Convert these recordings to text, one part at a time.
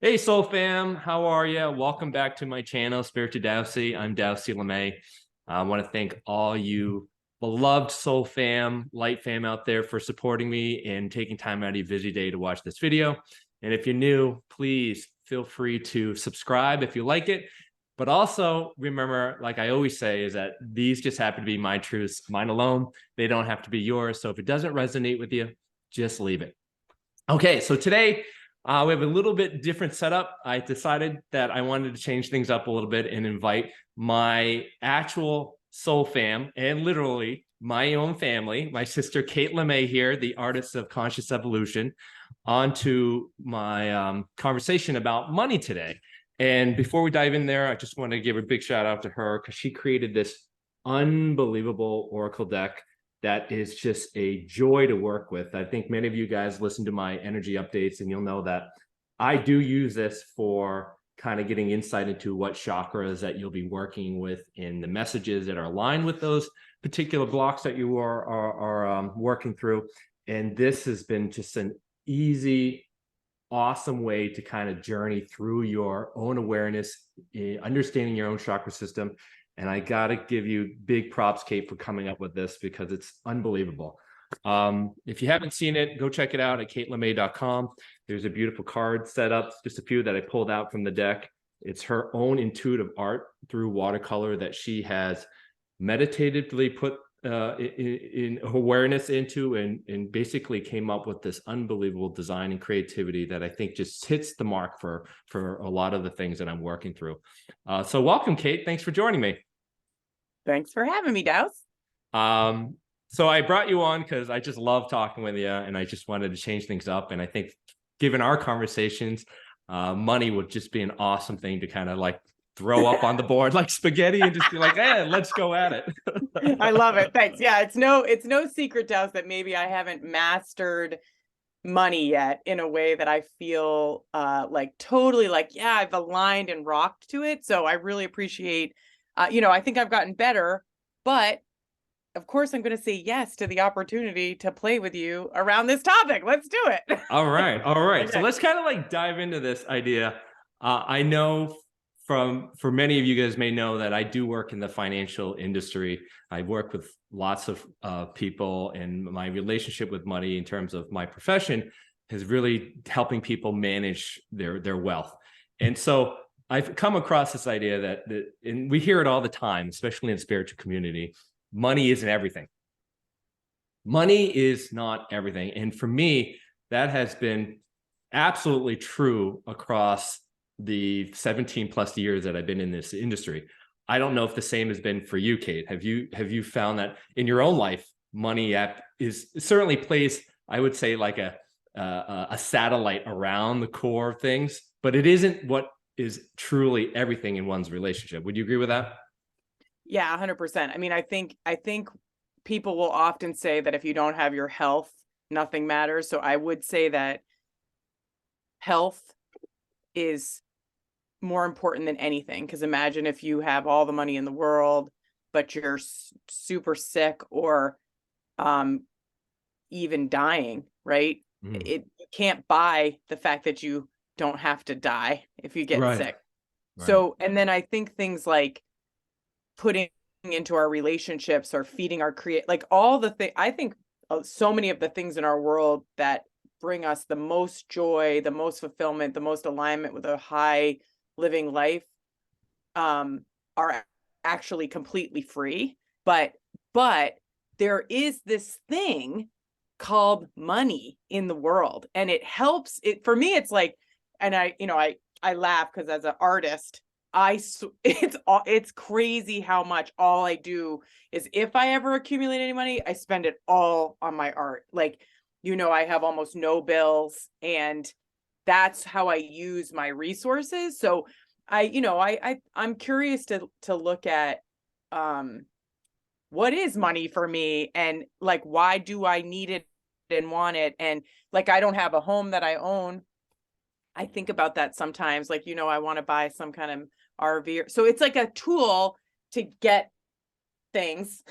Hey, Soul Fam, how are you? Welcome back to my channel, Spirit to Daosith. I'm Daosith. I want to thank all you beloved Soul Fam, Light Fam out there for supporting me and taking time out of your busy day to watch this video. And if you're new, please feel free to subscribe if you like it. But also remember, like I always say, is that these just happen to be my truths, mine alone. They don't have to be yours. So if it doesn't resonate with you, just leave it. Okay, so today we have a little bit different setup. I decided that I wanted to change things up a little bit and invite my actual soul fam and literally my own family, my sister Kate LeMay here, the artist of conscious evolution, onto my conversation about money today. And before we dive in there, I just want to give a big shout out to her because she created this unbelievable Oracle deck that is just a joy to work with. I think many of you guys listen to my energy updates and you'll know that I do use this for kind of getting insight into what chakras that you'll be working with in the messages that are aligned with those particular blocks that you are working through. And this has been just an easy, awesome way to kind of journey through your own awareness, understanding your own chakra system. And I got to give you big props, Kate, for coming up with this because it's unbelievable. If you haven't seen it, go check it out at katelemay.com. There's a beautiful card set up, just a few that I pulled out from the deck. It's her own intuitive art through watercolor that she has meditatively put in awareness into and basically came up with this unbelievable design and creativity that I think just hits the mark for a lot of the things that I'm working through. So welcome, Kate. Thanks for joining me. Thanks for having me, Daos. So I brought you on because I just love talking with you and I just wanted to change things up. And I think given our conversations, money would just be an awesome thing to kind of like throw up on the board like spaghetti and just be like, hey, let's go at it. I love it. Thanks. Yeah, it's no secret, Daos, that maybe I haven't mastered money yet in a way that I feel like totally like, yeah, I've aligned and rocked to it. So I really appreciate, I think I've gotten better, but of course I'm going to say yes to the opportunity to play with you around this topic. Let's do it. All right. Okay. So let's kind of like dive into this idea. I know for many of you guys may know that I do work in the financial industry. I work with lots of people, and my relationship with money in terms of my profession is really helping people manage their wealth. And so I've come across this idea that and we hear it all the time, especially in the spiritual community, money isn't everything. Money is not everything. And for me, that has been absolutely true across the 17 plus years that I've been in this industry. I don't know if the same has been for you, Kate. Have you found that in your own life, money is certainly plays, I would say, like a satellite around the core of things, but it isn't what is truly everything in one's relationship. Would you agree with that? Yeah, 100%. I mean, I think people will often say that if you don't have your health, nothing matters. So I would say that health is more important than anything. Because imagine if you have all the money in the world, but you're super sick or even dying, right? You can't buy the fact that you don't have to die if you get sick. Right. So, and then I think things like putting into our relationships or feeding our like all the things, I think so many of the things in our world that bring us the most joy, the most fulfillment, the most alignment with a high living life are actually completely free. But there is this thing called money in the world, and it helps it for me. It's like, and I laugh because as an artist, it's crazy how much all I do is if I ever accumulate any money, I spend it all on my art. Like, I have almost no bills, and that's how I use my resources. So I'm curious to look at what is money for me, and like, why do I need it and want it? And like, I don't have a home that I own. I think about that sometimes, like, I want to buy some kind of RV. So it's like a tool to get things,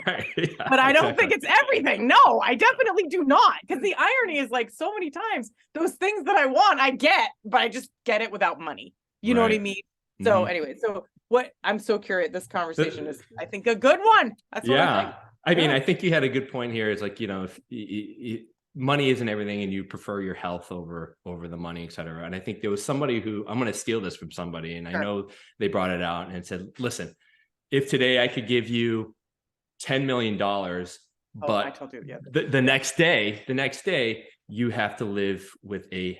Right. Yeah, but I don't exactly. think it's everything. No, I definitely do not. Because the irony is like so many times those things that I want, I get, but I just get it without money. You know what I Right. mean? So anyway, so what I'm so curious, this conversation is, I think, a good one. That's what I think. I mean, I think you had a good point here. Is like, you know, if money isn't everything and you prefer your health over the money, et cetera. And I think there was somebody who, I'm going to steal this from somebody, and I know they brought it out and said, listen, if today I could give you $10 million, but I told you, the next day you have to live with a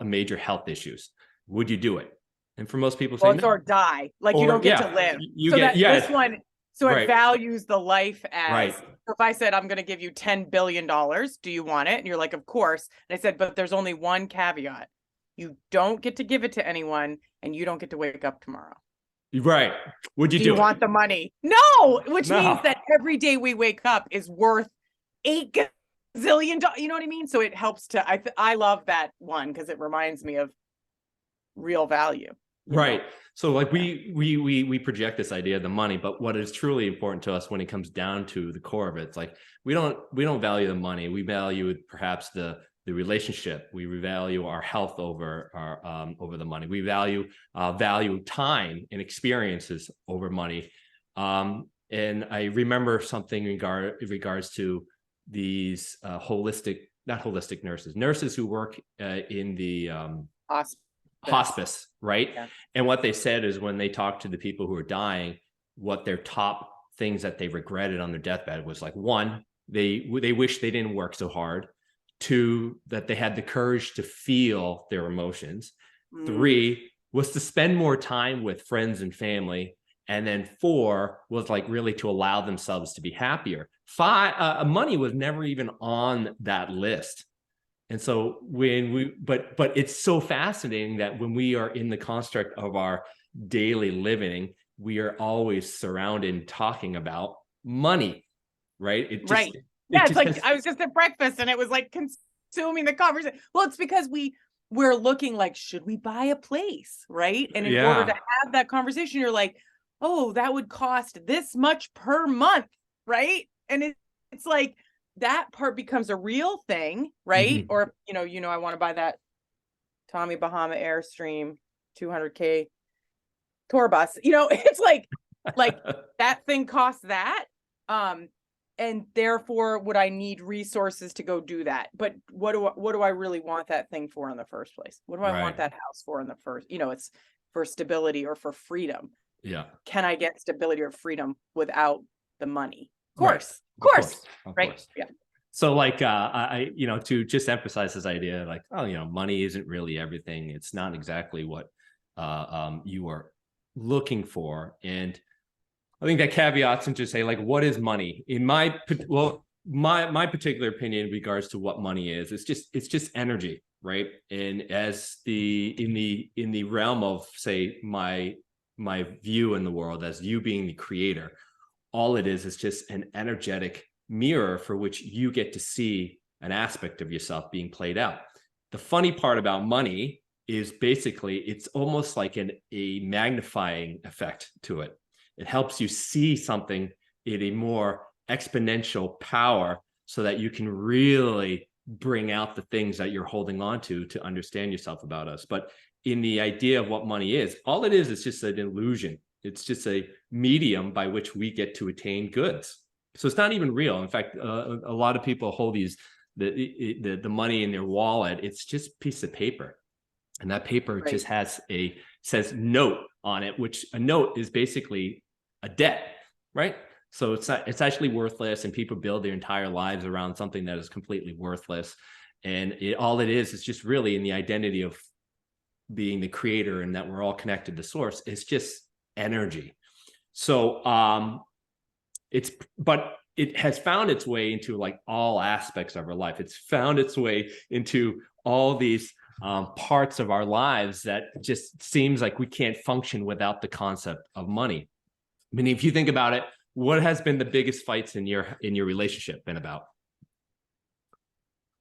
major health issues, would you do it? And for most people, say no. Or die. Like, you don't get to live. This one, so it values the life as, if I said, I'm going to give you $10 billion, do you want it? And you're like, of course. And I said, but there's only one caveat. You don't get to give it to anyone, and you don't get to wake up tomorrow. Right. Would you do you it? Want the money? No, which means that every day we wake up is worth $8 gazillion. You know what I mean? So it helps to, I love that one because it reminds me of real value. Right. Know? So like we project this idea of the money, but what is truly important to us when it comes down to the core of it, it's like we don't value the money. We value perhaps the relationship. We value our health over the money. We value time and experiences over money. And I remember something in regards to these not holistic nurses who work in the hospice, right? Yeah. And what they said is when they talked to the people who are dying, what their top things that they regretted on their deathbed was like, one, they wish they didn't work so hard. Two, that they had the courage to feel their emotions. Three was to spend more time with friends and family. And then four was like really to allow themselves to be happier. Five, money was never even on that list. And so but it's so fascinating that when we are in the construct of our daily living, we are always surrounded and talking about money, right? It's like I was just at breakfast and it was like consuming the conversation. Well, it's because we're looking like, should we buy a place, right? And in order to have that conversation, you're like, oh, that would cost this much per month, right? And it's like, that part becomes a real thing, right? Or, I want to buy that Tommy Bahama Airstream 200K tour bus. It's like that thing costs that. And therefore, would I need resources to go do that? But what do I really want that thing for in the first place? What do I want that house for in the first? It's for stability or for freedom. Yeah. Can I get stability or freedom without the money? Of course. Right. Yeah. So like, I to just emphasize this idea, like, money isn't really everything. It's not exactly what you are looking for. And I think that caveats into say, like, what is money? In my particular opinion in regards to what money is, it's just energy, right? And as in the realm of, say, my view in the world as you being the creator, all it is just an energetic mirror for which you get to see an aspect of yourself being played out. The funny part about money is basically it's almost like a magnifying effect to it. It helps you see something in a more exponential power so that you can really bring out the things that you're holding on to understand yourself about us. But in the idea of what money is, all it is just an illusion. It's just a medium by which we get to attain goods. So it's not even real. In fact, a lot of people hold the money in their wallet. It's just a piece of paper. And that paper just says note on it, which a note is basically a debt, right? So it's actually worthless, and people build their entire lives around something that is completely worthless. And all it is just really in the identity of being the creator and that we're all connected to source. It's just energy. So but it has found its way into like all aspects of our life. It's found its way into all these parts of our lives that just seems like we can't function without the concept of money. I mean, if you think about it, what has been the biggest fights in your relationship been about?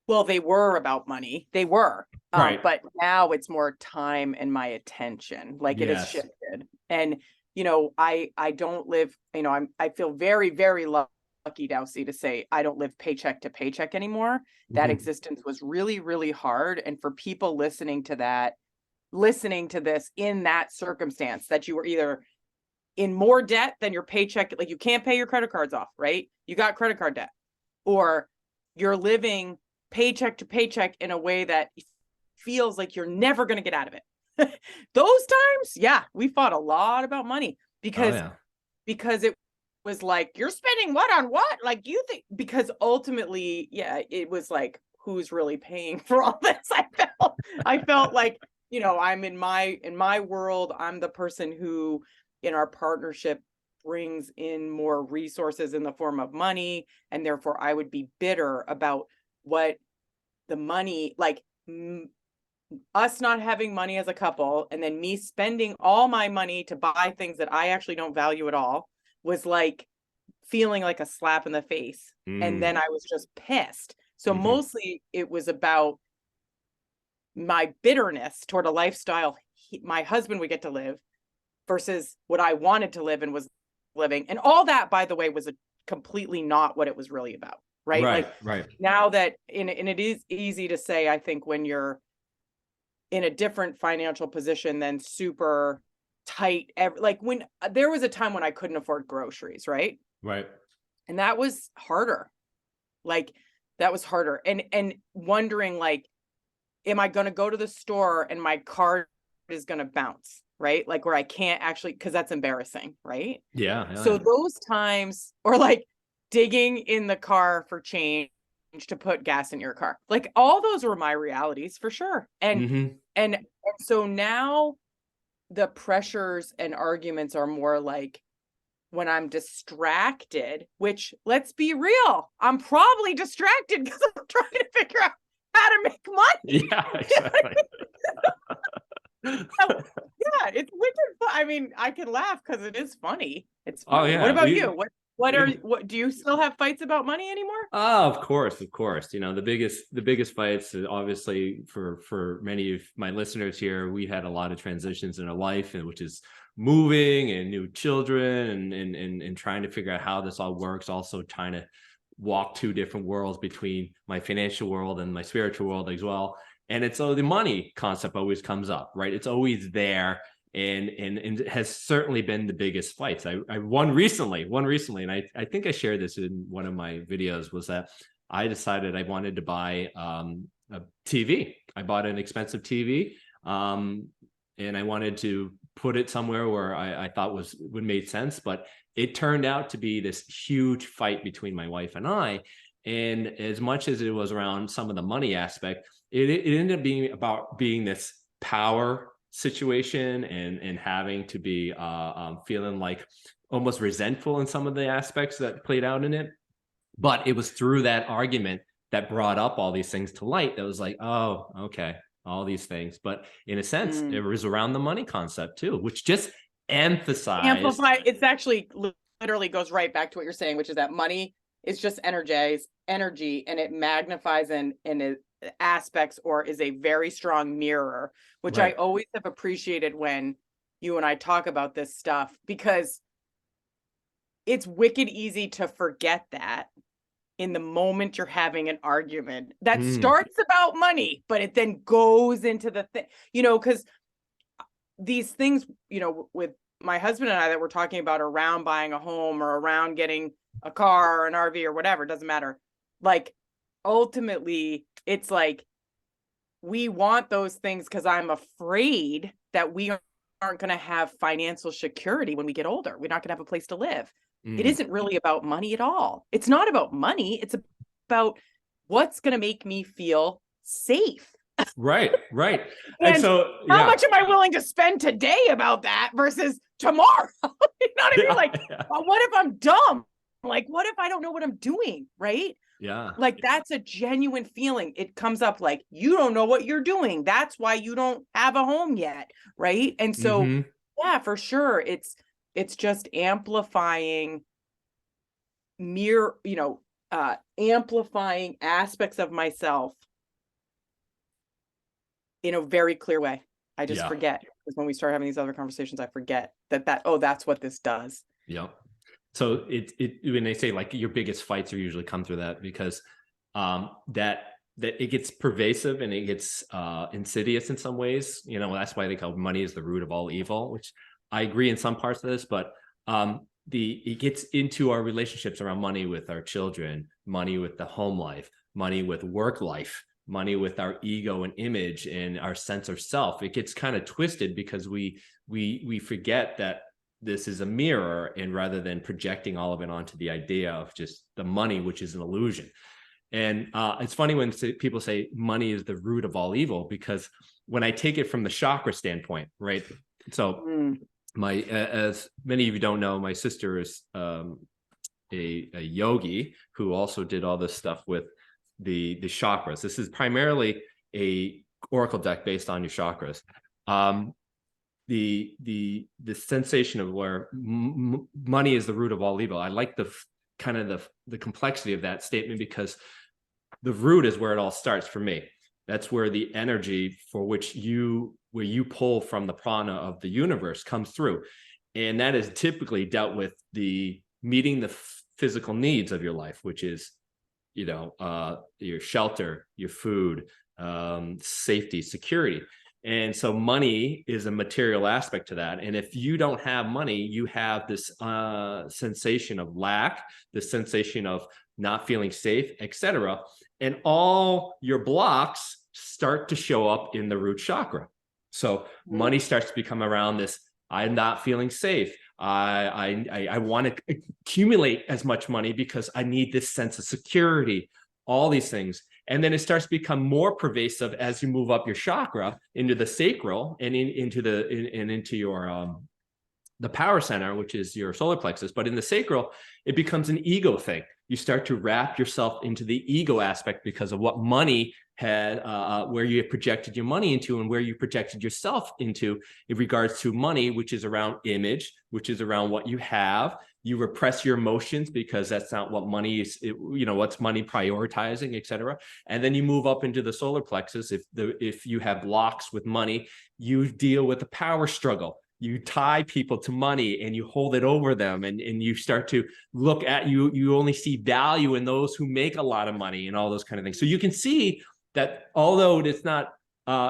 Well, they were about money. They were. Right. But now it's more time and my attention. Like it has shifted. And you know, I don't live, you know, I feel very, very lucky, Daosith, to say I don't live paycheck to paycheck anymore. That existence was really, really hard. And for people listening to this in that circumstance, that you were either in more debt than your paycheck, like you can't pay your credit cards off, right? You got credit card debt, or you're living paycheck to paycheck in a way that feels like you're never going to get out of it. Those times, yeah, we fought a lot about money because it was like, you're spending what on what? Like, you think, because ultimately, yeah, it was like, who's really paying for all this? I felt like, you know, I'm in my world, I'm the person who in our partnership brings in more resources in the form of money, and therefore I would be bitter about what the money, like us not having money as a couple, and then me spending all my money to buy things that I actually don't value at all, was like feeling like a slap in the face. And then I was just pissed. So mostly it was about my bitterness toward a lifestyle my husband would get to live versus what I wanted to live and was living. And all that, by the way, was completely not what it was really about. Right. Right. Now that, and it is easy to say, I think, when you're in a different financial position than super tight, like when there was a time when I couldn't afford groceries. Right. And that was harder. Like, that was harder. And wondering, like, am I going to go to the store and my card is going to bounce? Right. Like, where I can't actually, because that's embarrassing. Right. So those times, or like digging in the car for change to put gas in your car, like, all those were my realities for sure. And so now the pressures and arguments are more like when I'm distracted, which, let's be real, I'm probably distracted because I'm trying to figure out how to make money. Yeah, exactly. Yeah, it's wicked. I mean, I can laugh because it is funny. It's funny. Oh yeah. What about you? What do you still have fights about money anymore? Oh, of course. You know, the biggest fights, obviously, for many of my listeners here, we had a lot of transitions in our life, and which is moving and new children and trying to figure out how this all works. Also trying to walk two different worlds between my financial world and my spiritual world as well. And it's so the money concept always comes up, right? It's always there. And it has certainly been the biggest fights. I won recently, and I think I shared this in one of my videos, was that I decided I wanted to buy a TV. I bought an expensive TV, and I wanted to put it somewhere where I thought would make sense. But it turned out to be this huge fight between my wife and I. And as much as it was around some of the money aspect, it ended up being about being this power situation and having to be feeling like almost resentful in some of the aspects that played out in it. But it was through that argument that brought up all these things to light that was like, oh, okay, all these things. But in a sense, it was around the money concept too, which just amplify. It's actually literally goes right back to what you're saying, which is that money is just energy, and it magnifies in it aspects, or is a very strong mirror, which I always have appreciated when you and I talk about this stuff, because it's wicked easy to forget that in the moment you're having an argument that starts about money, but it then goes into the thing, you know, because these things, you know, with my husband and I that we're talking about around buying a home or around getting a car or an RV or whatever, doesn't matter. Like, ultimately, it's like, we want those things because I'm afraid that we aren't going to have financial security when we get older. We're not going to have a place to live. It isn't really about money at all. It's not about money. It's about what's going to make me feel safe. Right. And so, how much am I willing to spend today about that versus tomorrow? You know what I mean? Like, well, what if I'm dumb? Like, what if I don't know what I'm doing? Right. Yeah. Like, that's a genuine feeling. It comes up like, you don't know what you're doing. That's why you don't have a home yet. Right. And so, yeah, for sure. It's just amplifying amplifying aspects of myself in a very clear way. I just forget. because when we start having these other conversations, I forget oh, that's what this does. Yep. So when they say like your biggest fights are usually come through that, because that it gets pervasive and it gets insidious in some ways. You know, that's why they call money is the root of all evil, which I agree in some parts of this, but it gets into our relationships around money with our children, money with the home life, money with work life, money with our ego and image and our sense of self. It gets kind of twisted because we forget that this is a mirror, and rather than projecting all of it onto the idea of just the money, which is an illusion. And it's funny when people say money is the root of all evil, because when I take it from the chakra standpoint, right? So as many of you don't know, my sister is a yogi who also did all this stuff with the chakras. This is primarily a oracle deck based on your chakras. The sensation of where money is the root of all evil. I like the kind of the complexity of that statement, because the root is where it all starts for me. That's where the energy for which where you pull from the prana of the universe comes through. And that is typically dealt with the meeting the physical needs of your life, which is, you know, your shelter, your food, safety, security. And so money is a material aspect to that. And if you don't have money, you have this sensation of lack, the sensation of not feeling safe, etc. And all your blocks start to show up in the root chakra. So money starts to become around this, I'm not feeling safe. I want to accumulate as much money because I need this sense of security, all these things. And then it starts to become more pervasive as you move up your chakra into the sacral and into your the power center, which is your solar plexus. But in the sacral, it becomes an ego thing. You start to wrap yourself into the ego aspect because of what money had, where you projected your money into and where you projected yourself into in regards to money, which is around image, which is around what you have. You repress your emotions because that's not what money is, you know, what's money prioritizing, et cetera. And then you move up into the solar plexus. If you have blocks with money, you deal with the power struggle. You tie people to money and you hold it over them, and you start to look at you only see value in those who make a lot of money and all those kind of things. So you can see that although it's not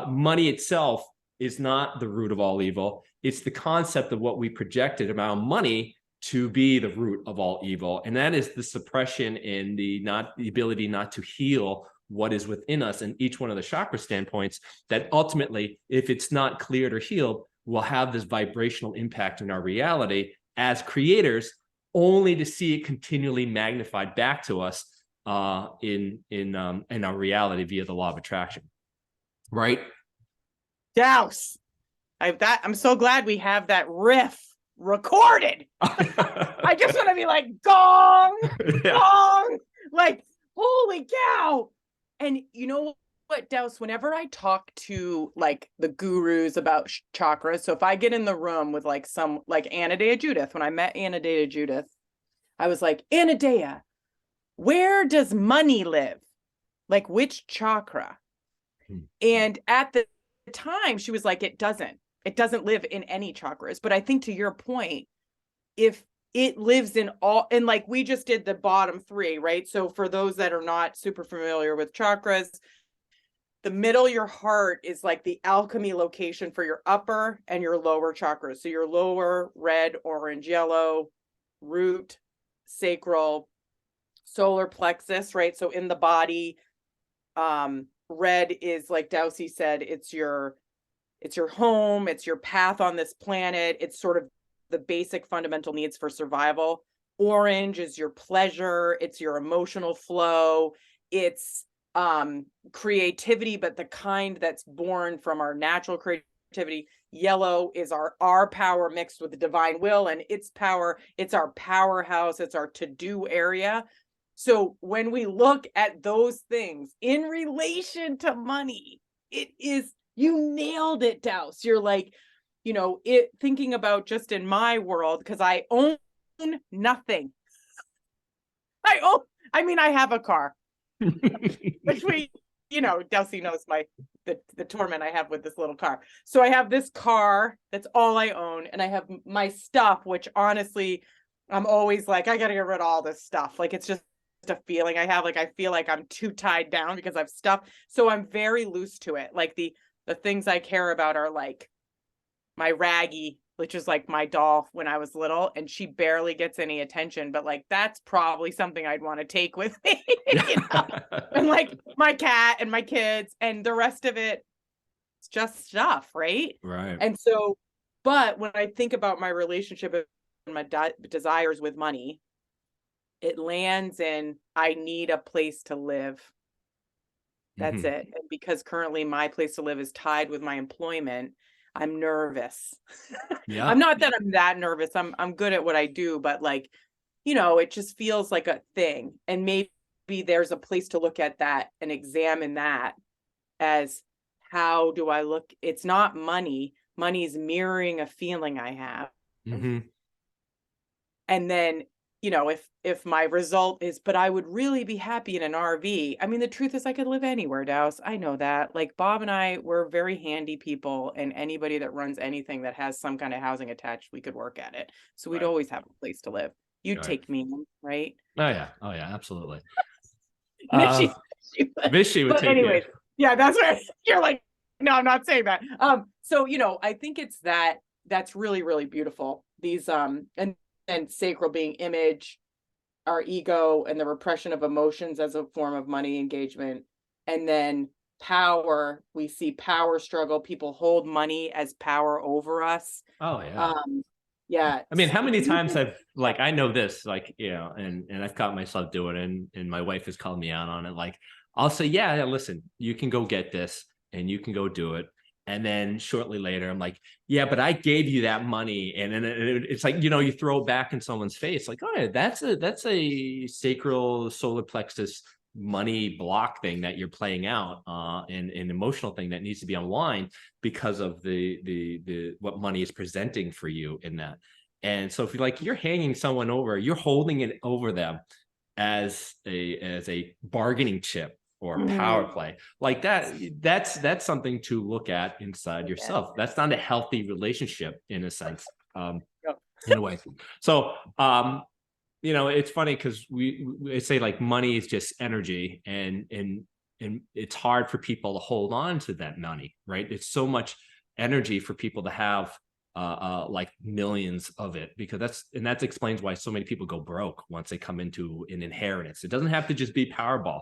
money itself is not the root of all evil, it's the concept of what we projected about money to be the root of all evil. And that is the suppression and the ability not to heal what is within us in each one of the chakra standpoints, that ultimately, if it's not cleared or healed, will have this vibrational impact in our reality as creators, only to see it continually magnified back to us in our reality via the law of attraction. Right? Douse. I'm so glad we have that riff recorded. I just want to be like, gong, gong, like, holy cow. And you know what, Douse, whenever I talk to like the gurus about chakras, so if I get in the room with like Anadea Judith, when I met Anadea Judith, I was like, Anadea, where does money live? Like, which chakra? And at the time, she was like, it doesn't live in any chakras. But I think to your point, if it lives in all, and like we just did the bottom three, right? So for those that are not super familiar with chakras, the middle of your heart is like the alchemy location for your upper and your lower chakras. So your lower, red, orange, yellow, root, sacral, solar plexus, right? So in the body, red is, like Daosith said, it's your home, it's your path on this planet. It's sort of the basic fundamental needs for survival. Orange is your pleasure, it's your emotional flow, it's creativity, but the kind that's born from our natural creativity. Yellow is our power mixed with the divine will, and its power, it's our powerhouse, it's our to-do area. So when we look at those things in relation to money, it is, you nailed it, Douse. You're like, you know, thinking about just in my world, because I own nothing. I have a car. Between Daosith knows the torment I have with this little car. So I have this car, that's all I own, and I have my stuff, which honestly, I'm always like, I gotta get rid of all this stuff. Like, it's just a feeling I have. Like, I feel like I'm too tied down because I've stuff. So I'm very loose to it. Like, the things I care about are like my Raggy, which is like my doll when I was little, and she barely gets any attention, but like, that's probably something I'd want to take with me. And like my cat and my kids, and the rest of it, it's just stuff, right? Right. And so, but when I think about my relationship and my desires with money, it lands in, I need a place to live. That's it. And because currently my place to live is tied with my employment, I'm nervous. Yeah. I'm not that I'm that nervous. I'm good at what I do, but like, it just feels like a thing. And maybe there's a place to look at that and examine that as, how do I look? It's not money. Money is mirroring a feeling I have. And then, if my result is, but I would really be happy in an RV. I mean, the truth is I could live anywhere, Douse. I know that. Like, Bob and I, we're very handy people, and anybody that runs anything that has some kind of housing attached, we could work at it. So we'd always have a place to live. You'd take me in, right? Oh yeah. Absolutely. Vishy would take anyways, you. Yeah, that's right. You're like, no, I'm not saying that. So, I think it's that's really, really beautiful. These, and sacral being image, our ego, and the repression of emotions as a form of money engagement. And then power, we see power struggle. People hold money as power over us. Oh yeah. Yeah. I mean, how many times I know this, and I've caught myself doing it, and my wife has called me out on it. Like, I'll say, yeah, listen, you can go get this and you can go do it. And then shortly later, I'm like, yeah, but I gave you that money. And then it's like, you throw it back in someone's face. Like, oh, yeah, that's a sacral solar plexus money block thing that you're playing out, and an emotional thing that needs to be unwind because of the what money is presenting for you in that. And so if you're hanging someone over, you're holding it over them as a bargaining chip or power play like that. That's something to look at inside yourself. That's not a healthy relationship in a sense, in a way. So it's funny because we say like money is just energy, and it's hard for people to hold on to that money, right? It's so much energy for people to have like millions of it, because that explains why so many people go broke once they come into an inheritance. It doesn't have to just be Powerball.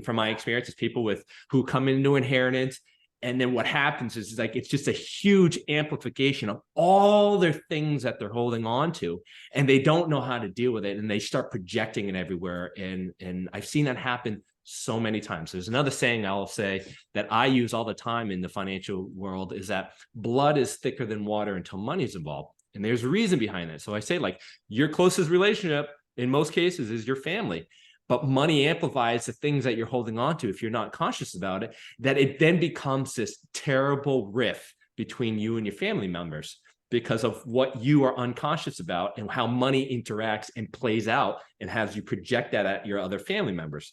From my experience, it's people who come into inheritance, and then what happens is like it's just a huge amplification of all their things that they're holding on to, and they don't know how to deal with it, and they start projecting it everywhere. And I've seen that happen so many times. There's another saying I'll say that I use all the time in the financial world, is that blood is thicker than water until money's involved. And there's a reason behind that. So I say, like, your closest relationship in most cases is your family, but money amplifies the things that you're holding on to if you're not conscious about it, that it then becomes this terrible rift between you and your family members because of what you are unconscious about and how money interacts and plays out and has you project that at your other family members.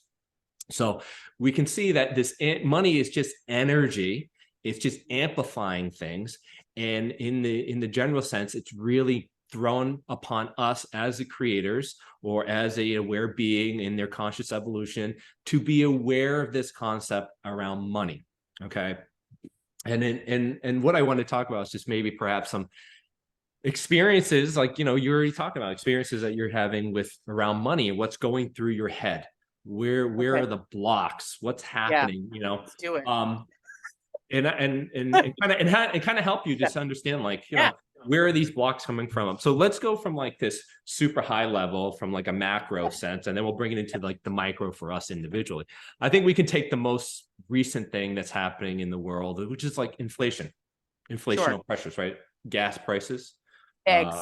So we can see that this money is just energy. It's just amplifying things. And in the general sense, it's really thrown upon us as the creators or as a aware being in their conscious evolution to be aware of this concept around money. Okay. And what I want to talk about is just maybe perhaps some experiences, like, you're already talking about experiences that you're having with around money and what's going through your head. Where are the blocks? What's happening? Let's do it. And kind of help you just understand, like, where are these blocks coming from? So let's go from like this super high level, from like a macro sense, and then we'll bring it into like the micro for us individually. I think we can take the most recent thing that's happening in the world, which is like inflationary pressures, right? Gas prices, eggs.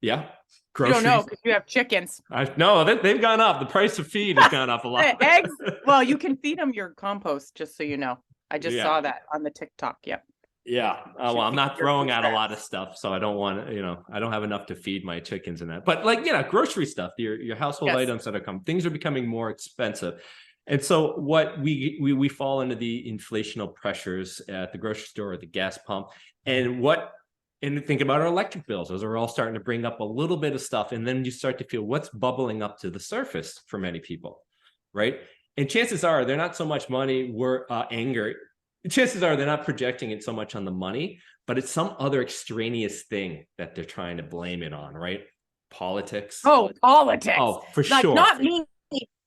Yeah. Groceries. You don't know because you have chickens. No, they've gone up. The price of feed has gone up a lot. Eggs. Well, you can feed them your compost, just so you know. I just saw that on the TikTok. Yep. Yeah. Well, I'm not throwing out a lot of stuff, so I don't want to, I don't have enough to feed my chickens and that. But like, grocery stuff, your household items that are things are becoming more expensive. And so what we fall into the inflationary pressures at the grocery store, at the gas pump, and think about our electric bills. Those are all starting to bring up a little bit of stuff. And then you start to feel what's bubbling up to the surface for many people, right? And chances are they're not so much money, anger. Chances are they're not projecting it so much on the money, but it's some other extraneous thing that they're trying to blame it on, right? Politics. Oh, politics. Oh, for like, sure. Not me.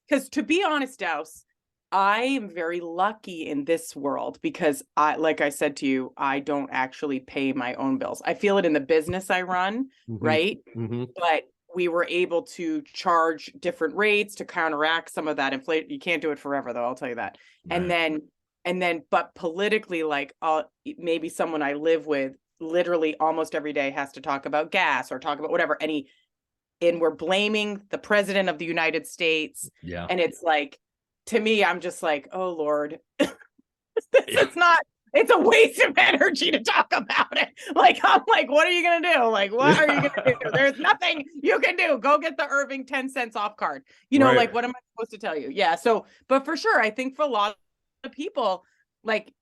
Because to be honest, Daos, I am very lucky in this world because like I said to you, I don't actually pay my own bills. I feel it in the business I run, right? But we were able to charge different rates to counteract some of that inflation. You can't do it forever, though, I'll tell you that. Right. And then, but politically, like maybe someone I live with literally almost every day has to talk about gas or talk about whatever. And we're blaming the president of the United States. Yeah. And it's like, to me, I'm just like, oh, Lord, it's a waste of energy to talk about it. Like, I'm like, what are you going to do? Like, what are you going to do? There's nothing you can do. Go get the Irving 10 cents off card. You know, like, what am I supposed to tell you? Yeah. So, but for sure, I think for a lot of people, like,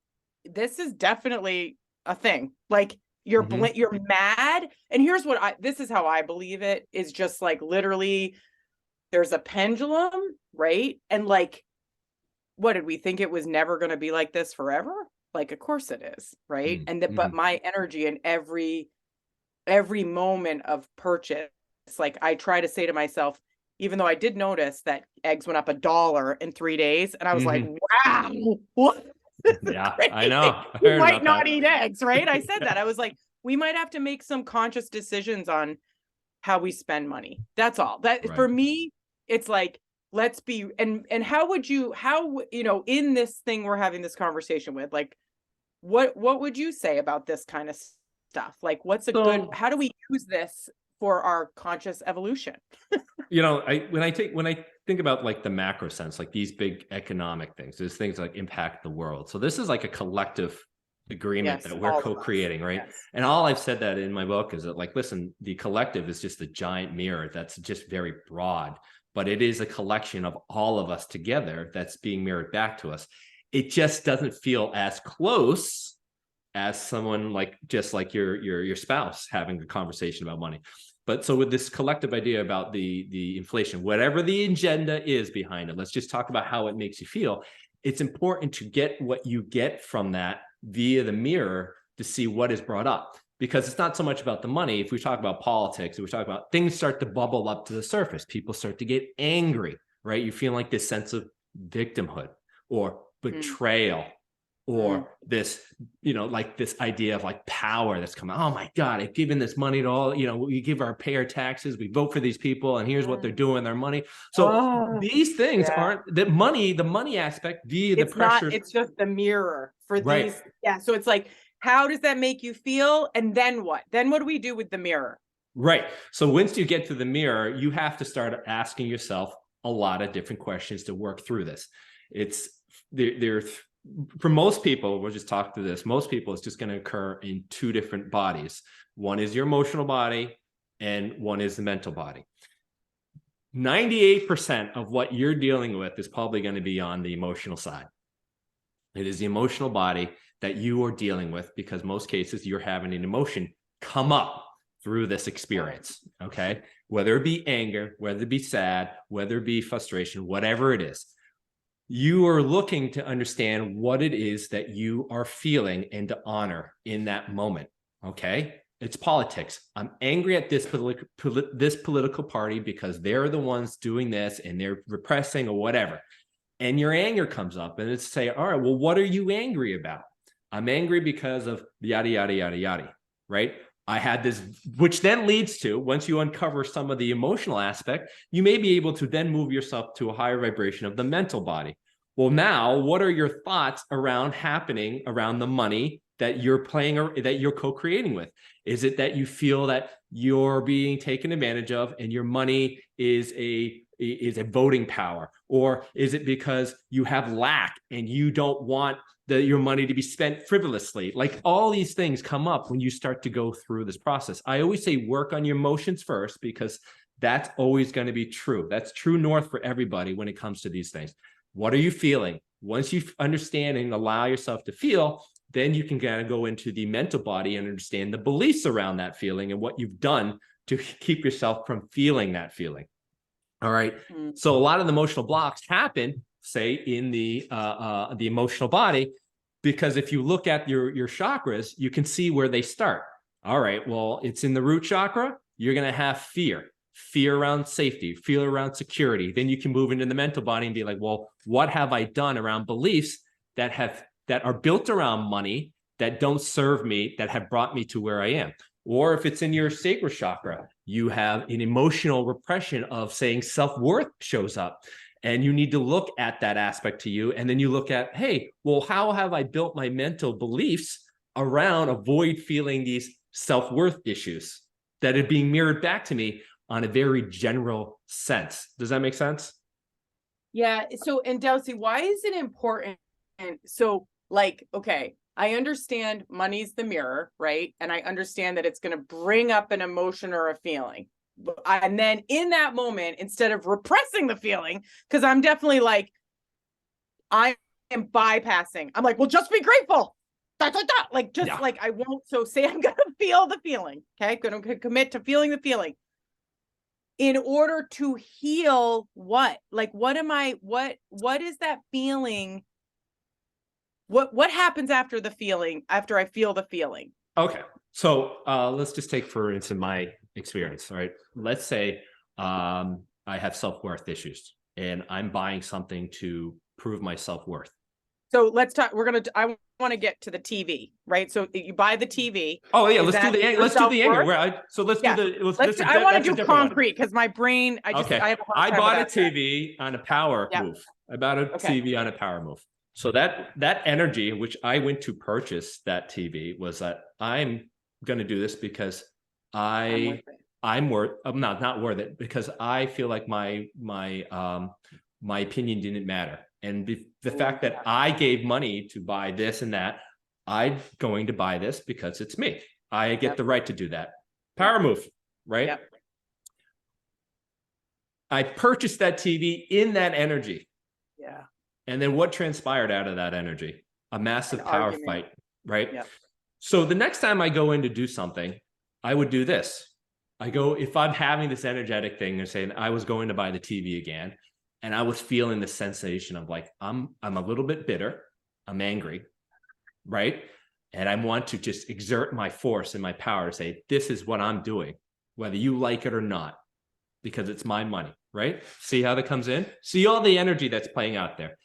this is definitely a thing. Like, you're mad. And here's this is how I believe it is, just like literally there's a pendulum, right? And like, what did we think it was never going to be like this forever? Like, of course it is, right? But my energy in every moment of purchase, like I try to say to myself, even though I did notice that eggs went up $1 in 3 days, and I was like, wow, what? Yeah, I know. We might not eat eggs, right? I said that. I was like, we might have to make some conscious decisions on how we spend money. That's all. For me, it's like, let's be, and how in this thing we're having this conversation with, like, what would you say about this kind of stuff? Like, how do we use this for our conscious evolution? When I think about like the macro sense, like these big economic things, there's things like impact the world. So this is like a collective agreement that we're co-creating, right? Yes. And all I've said that in my book is that, like, listen, the collective is just a giant mirror that's just very broad, but it is a collection of all of us together that's being mirrored back to us. It just doesn't feel as close as someone like your spouse having a conversation about money. But so with this collective idea about the inflation, whatever the agenda is behind it, let's just talk about how it makes you feel. It's important to get what you get from that via the mirror to see what is brought up, because it's not so much about the money. If we talk about politics, if we talk about things start to bubble up to the surface, people start to get angry, right? You feel like this sense of victimhood or betrayal or this, like this idea of like power that's coming. Oh my God, I've given this money to all, we give our taxes, we vote for these people, and here's what they're doing, their money. So these things aren't the money aspect via the pressure. It's just the mirror for these. Yeah. So it's like, how does that make you feel? And then what? Then what do we do with the mirror? Right. So once you get to the mirror, you have to start asking yourself a lot of different questions to work through this. It's for most people, we'll just talk through this. Most people, it's just going to occur in two different bodies. One is your emotional body and one is the mental body. 98% of what you're dealing with is probably going to be on the emotional side. It is the emotional body that you are dealing with, because most cases you're having an emotion come up through this experience. Okay. Whether it be anger, whether it be sad, whether it be frustration, whatever it is. You are looking to understand what it is that you are feeling and to honor in that moment. Okay. It's politics. I'm angry at this political party because they're the ones doing this and they're repressing or whatever. And your anger comes up and it's say, all right, well, what are you angry about? I'm angry because of yada, yada, yada, yada. Right. I had this, which then leads to, once you uncover some of the emotional aspect, you may be able to then move yourself to a higher vibration of the mental body. Well, now, what are your thoughts happening around the money that you're playing or that you're co-creating with? Is it that you feel that you're being taken advantage of and your money is a voting power? Or is it because you have lack and you don't want your money to be spent frivolously? Like, all these things come up when you start to go through this process. I always say work on your emotions first, because that's always going to be true. That's true north for everybody when it comes to these things. What are you feeling? Once you understand and allow yourself to feel, then you can kind of go into the mental body and understand the beliefs around that feeling and what you've done to keep yourself from feeling that feeling. All right. So a lot of the emotional blocks happen, say, in the emotional body, because if you look at your chakras, you can see where they start. All right. Well, it's in the root chakra. You're going to have fear around safety, fear around security. Then you can move into the mental body and be like, well, what have I done around beliefs that are built around money, that don't serve me, that have brought me to where I am? Or if it's in your sacral chakra, you have an emotional repression of saying self-worth shows up. And you need to look at that aspect to you. And then you look at, hey, well, how have I built my mental beliefs around avoid feeling these self-worth issues that are being mirrored back to me on a very general sense? Does that make sense? Yeah. So, and Daosith, why is it important? And so, like, okay, I understand money's the mirror, right? And I understand that it's going to bring up an emotion or a feeling. And then in that moment, instead of repressing the feeling, because I'm definitely like, I am bypassing. I'm like, well, just be grateful. Like, just like I won't. So say I'm going to feel the feeling. Okay. Going to commit to feeling the feeling. In order to heal what? Like, what is that feeling? What happens after the feeling, after I feel the feeling? Okay. So let's just take, for instance, my experience, right? Let's say I have self-worth issues and I'm buying something to prove my self-worth. So let's talk, I want to get to the TV, right? So you buy the TV. Oh yeah, let's do the angle. I want to do concrete because my brain, I bought a TV on a power move. I bought a TV on a power move. So that energy, which I went to purchase that TV, was that I'm going to do this because I'm not worth it, because I feel like my opinion didn't matter. And the fact that I gave money to buy this and that, I'm going to buy this because it's me. I get the right to do that. Power move, right? Yep. I purchased that TV in that energy. Yeah. And then what transpired out of that energy? A massive power fight, right? Yep. So the next time I go in to do something, I would do this. I go, if I'm having this energetic thing and saying I was going to buy the TV again, and I was feeling the sensation of like, I'm a little bit bitter, I'm angry, right? And I want to just exert my force and my power to say, this is what I'm doing, whether you like it or not, because it's my money, right? See how that comes in? See all the energy that's playing out there.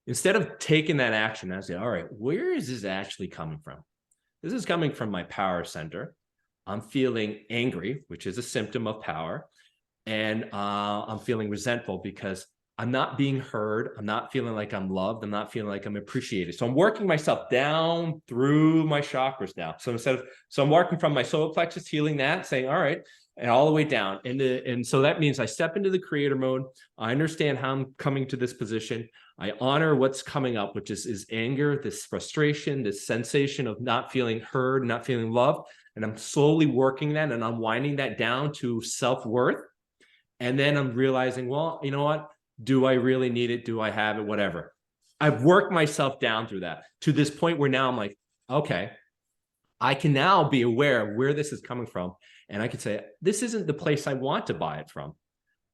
Instead of taking that action, I say, all right, where is this actually coming from? This is coming from my power center. I'm feeling angry, which is a symptom of power. And I'm feeling resentful because I'm not being heard. I'm not feeling like I'm loved. I'm not feeling like I'm appreciated. So I'm working myself down through my chakras now. So I'm working from my solar plexus, healing that, saying, all right, and all the way down. And so that means I step into the creator mode. I understand how I'm coming to this position. I honor what's coming up, which is anger, this frustration, this sensation of not feeling heard, not feeling loved. And I'm slowly working that and I'm winding that down to self-worth. And then I'm realizing, well, you know what? Do I really need it? Do I have it? Whatever. I've worked myself down through that to this point where now I'm like, okay, I can now be aware of where this is coming from. And I can say, this isn't the place I want to buy it from.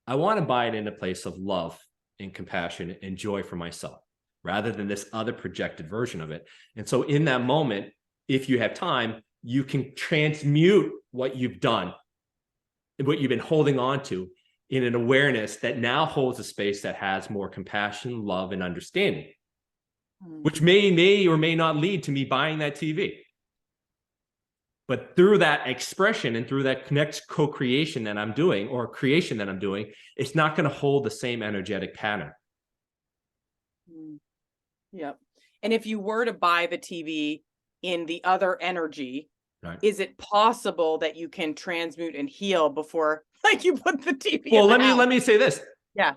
I want to buy it in a place of love and compassion and joy for myself, rather than this other projected version of it. And so in that moment, if you have time, you can transmute what you've done and what you've been holding on to in an awareness that now holds a space that has more compassion, love, and understanding, which may or may not lead to me buying that TV. But through that expression and through that co-creation that I'm doing, or creation that I'm doing, it's not going to hold the same energetic pattern. Yep. And if you were to buy the TV in the other energy, right, is it possible that you can transmute and heal before, like, you put the TV? Well, let me say this. Yeah.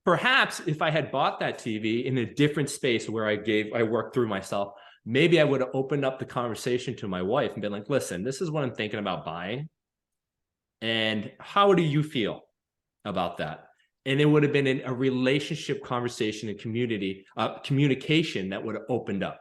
Perhaps if I had bought that TV in a different space where I worked through myself, maybe I would have opened up the conversation to my wife and been like, listen, this is what I'm thinking about buying. And how do you feel about that? and it would have been a relationship conversation and communication that would have opened up.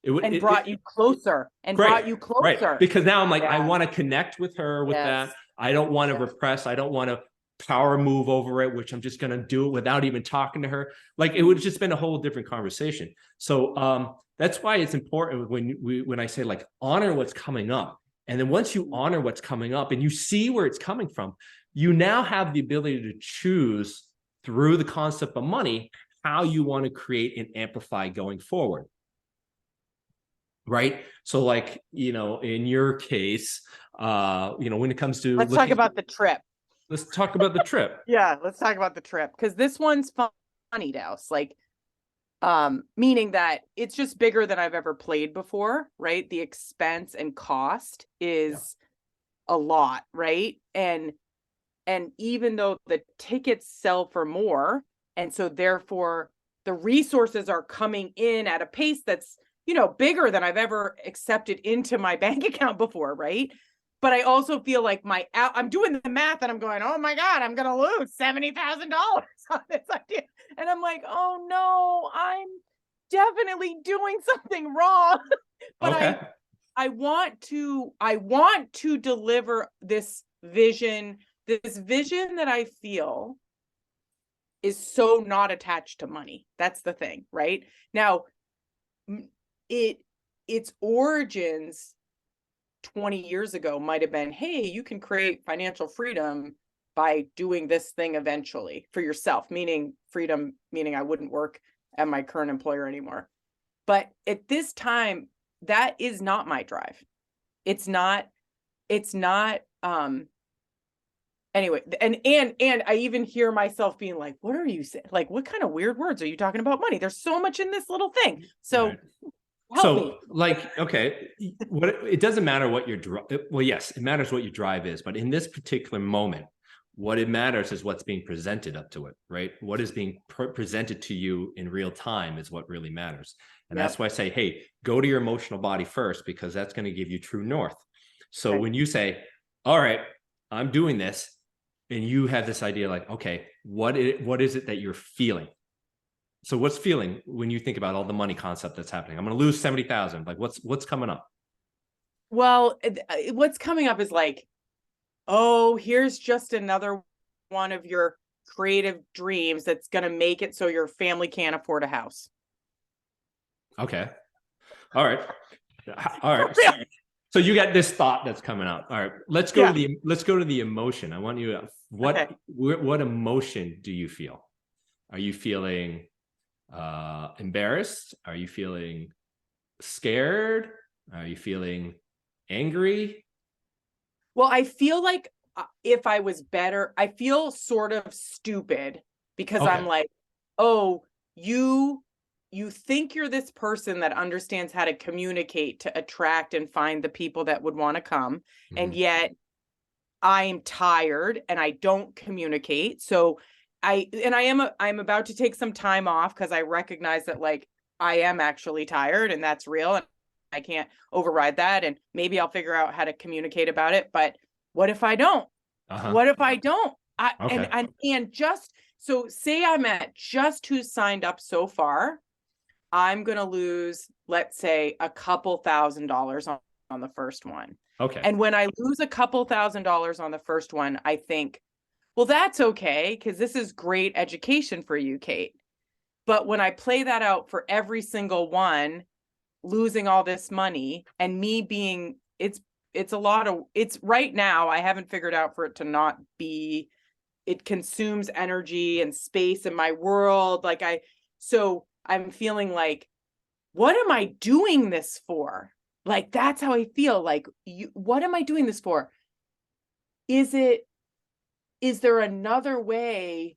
It brought you closer Right. Because now I'm like, I want to connect with her with that. I don't want to repress. I don't want to power move over it, which I'm just going to do it without even talking to her. Like, it would have just been a whole different conversation. So that's why it's important when I say, like, honor what's coming up. And then once you honor what's coming up and you see where it's coming from, you now have the ability to choose through the concept of money how you want to create and amplify going forward. Right. So, like, you know, in your case, you know, when it comes to, let's talk about the trip. Let's talk about the trip. Yeah, let's talk about the trip, because this one's funny, Daos. Like, meaning that it's just bigger than I've ever played before, right? The expense and cost is a lot, right? And even though the tickets sell for more, and so therefore the resources are coming in at a pace that's, you know, bigger than I've ever accepted into my bank account before, right? But I also feel like I'm doing the math and I'm going, oh my God, I'm going to lose $70,000 on this idea. And I'm like, oh no, I'm definitely doing something wrong. But okay. I want to deliver this vision that I feel is so not attached to money. That's the thing, right? Now, its origins 20 years ago might have been, hey, you can create financial freedom by doing this thing eventually for yourself, meaning freedom, meaning I wouldn't work at my current employer anymore. But at this time, that is not my drive. It's not anyway, and I even hear myself being like, what are you saying? Like, what kind of weird words are you talking about money? There's so much in this little thing. So right. Like, okay, it doesn't matter what your drive, well, yes, it matters what your drive is, but in this particular moment, what it matters is what's being presented up to it, right? What is being presented to you in real time is what really matters. And that's why I say, hey, go to your emotional body first, because that's going to give you true north. So when you say, all right, I'm doing this, and you have this idea like, okay, what is it that you're feeling? So what's feeling when you think about all the money concept that's happening? I'm going to lose 70,000. Like, what's coming up? Well, what's coming up is like, oh, here's just another one of your creative dreams that's going to make it so your family can't afford a house. Okay. All right. So you got this thought that's coming out. All right. Let's go to the emotion. I want you what emotion do you feel? Are you feeling embarrassed? Are you feeling scared? Are you feeling angry? Well, I feel like if I was better, I feel sort of stupid because I'm like, oh, you think you're this person that understands how to communicate to attract and find the people that would want to come. Mm-hmm. And yet I'm tired and I don't communicate. So I'm about to take some time off because I recognize that, like, I am actually tired and that's real. And I can't override that. And maybe I'll figure out how to communicate about it. But what if I don't? What if I don't? And just so say I'm at just who's signed up so far, I'm going to lose, let's say, a couple $1,000s on the first one. Okay. And when I lose a couple $1,000s on the first one, I think, well, that's okay, because this is great education for you, Kate. But when I play that out for every single one, losing all this money and me being, it's right now, I haven't figured out for it to not be, it consumes energy and space in my world. So I'm feeling like, what am I doing this for? Like, that's how I feel. Like, what am I doing this for? Is there another way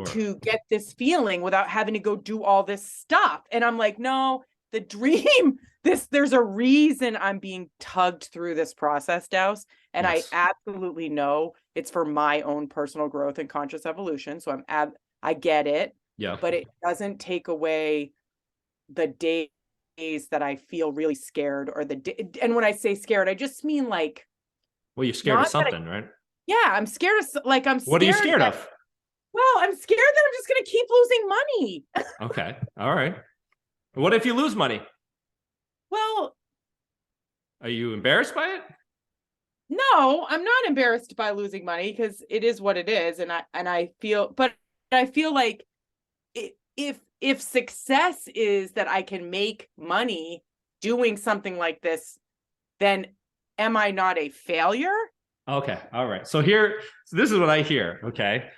to get this feeling without having to go do all this stuff? And I'm like, no, the dream, there's a reason I'm being tugged through this process, Daos. And yes. I absolutely know it's for my own personal growth and conscious evolution. So I get it. Yeah. But it doesn't take away the days that I feel really scared, and when I say scared, I just mean like, well, you're scared of something, right? Yeah, I'm scared of, like, I'm scared. What are you scared of? Well, I'm scared that I'm just going to keep losing money. Okay. All right. What if you lose money? Well, are you embarrassed by it? No, I'm not embarrassed by losing money because it is what it is. And I feel like if success is that I can make money doing something like this, then am I not a failure? Okay. All right. So this is what I hear. Okay.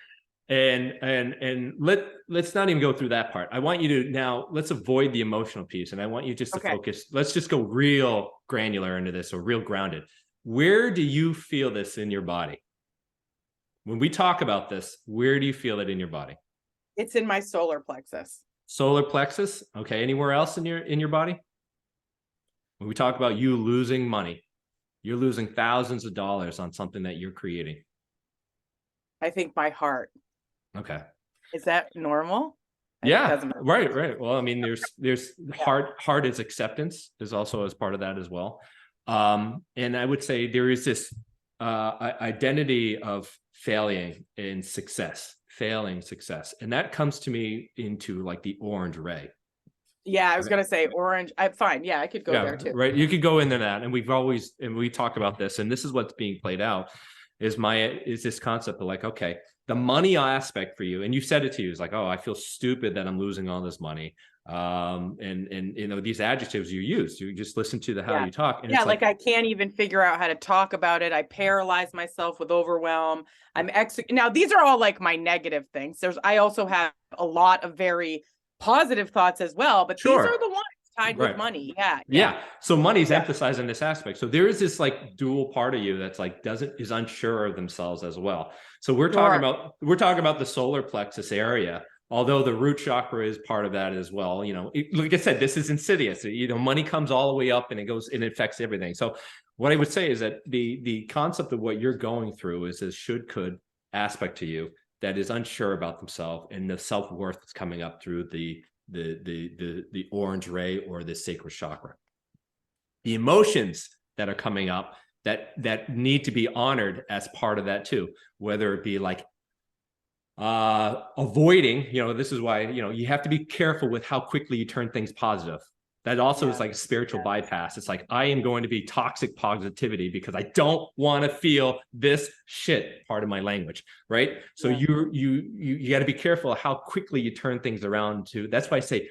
And let's not even go through that part. I want you to now, let's avoid the emotional piece. And I want you just to focus. Let's just go real granular into this, or real grounded. Where do you feel this in your body? When we talk about this, where do you feel it in your body? It's in my solar plexus. Solar plexus. Okay. Anywhere else in your body? When we talk about you losing money, you're losing thousands of dollars on something that you're creating. I think my heart. Okay. Is that normal? Yeah, right. Well, I mean, there's heart is acceptance is also as part of that as well. And I would say there is this identity of failing success. And that comes to me into like the orange ray. Yeah, I was going to say orange. I'm fine. Yeah, I could go there too. Right. You could go into that. And we talk about this, and this is what's being played out is this concept of like, okay, the money aspect for you. And you said it to you, it's like, oh, I feel stupid that I'm losing all this money. And you know, these adjectives you use, you just listen to how you talk. And it's like I can't even figure out how to talk about it. I paralyze myself with overwhelm. Now these are all like my negative things. I also have a lot of very positive thoughts as well, but these are the ones tied with money. Yeah. So money's emphasizing this aspect. So there is this like dual part of you that's like is unsure of themselves as well. So we're talking about the solar plexus area, although the root chakra is part of that as well. You know, like I said, this is insidious. You know, money comes all the way up and it affects everything. So what I would say is that the concept of what you're going through is this should could aspect to you that is unsure about themselves, and the self-worth that's coming up through the orange ray or the sacral chakra. The emotions that are coming up that need to be honored as part of that too, whether it be like avoiding, you know, this is why, you know, you have to be careful with how quickly you turn things positive. That also is like a spiritual bypass. It's like, I am going to be toxic positivity because I don't want to feel this shit, part of my language, right? So you got to be careful how quickly you turn things around to. That's why I say,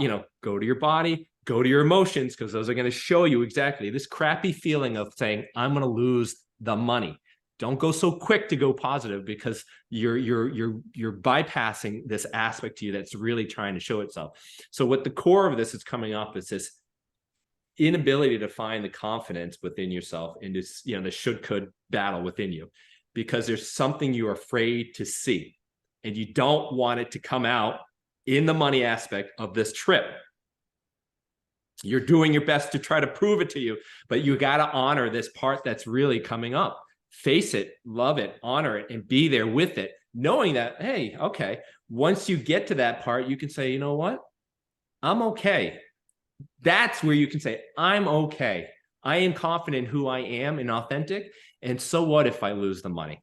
you know, go to your body, go to your emotions, because those are going to show you exactly this crappy feeling of saying, I'm going to lose the money. Don't go so quick to go positive, because you're bypassing this aspect to you that's really trying to show itself. So what the core of this is coming up is this inability to find the confidence within yourself in this, you know, the should could battle within you, because there's something you're afraid to see, and you don't want it to come out in the money aspect of this trip. You're doing your best to try to prove it to you, but you got to honor this part that's really coming up. Face it, love it, honor it, and be there with it, knowing that, hey, okay, once you get to that part, you can say, you know what? I'm okay. That's where you can say, I'm okay. I am confident in who I am and authentic. And so what if I lose the money?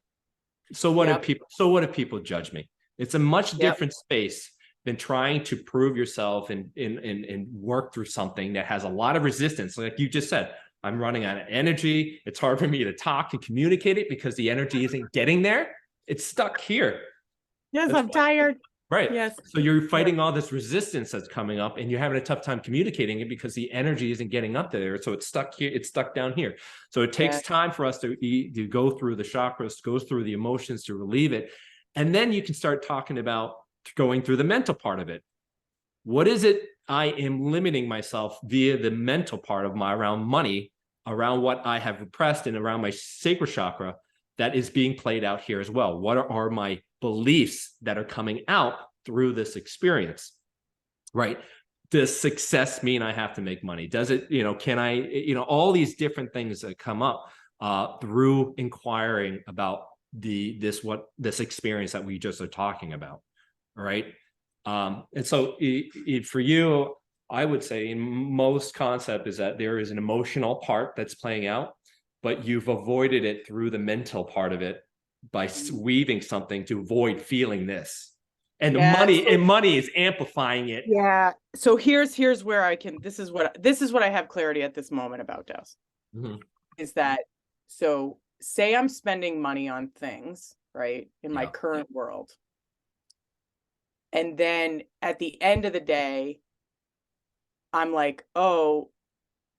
So what if people judge me? It's a much different space than trying to prove yourself and work through something that has a lot of resistance. Like you just said, I'm running out of energy. It's hard for me to talk and communicate it because the energy isn't getting there. It's stuck here. Yes, I'm tired. Right. Yes. So you're fighting all this resistance that's coming up, and you're having a tough time communicating it because the energy isn't getting up there. So it's stuck here. It's stuck down here. So it takes time for us to go through the chakras, go through the emotions to relieve it. And then you can start talking about going through the mental part of it. What is it I am limiting myself via the mental part of around money, around what I have repressed, and around my sacral chakra that is being played out here as well? What are my beliefs that are coming out through this experience, right? Does success mean I have to make money? Does it, you know, can I, you know, all these different things that come up through inquiring about this experience that we just are talking about, right? And so for you, I would say in most concept is that there is an emotional part that's playing out, but you've avoided it through the mental part of it by weaving something to avoid feeling this. And Yeah, money is amplifying it. Yeah. So here's where I can, this is what I have clarity at this moment about, Daos. Is that, so say I'm spending money on things, right, in my current world. And then at the end of the day, I'm like, oh,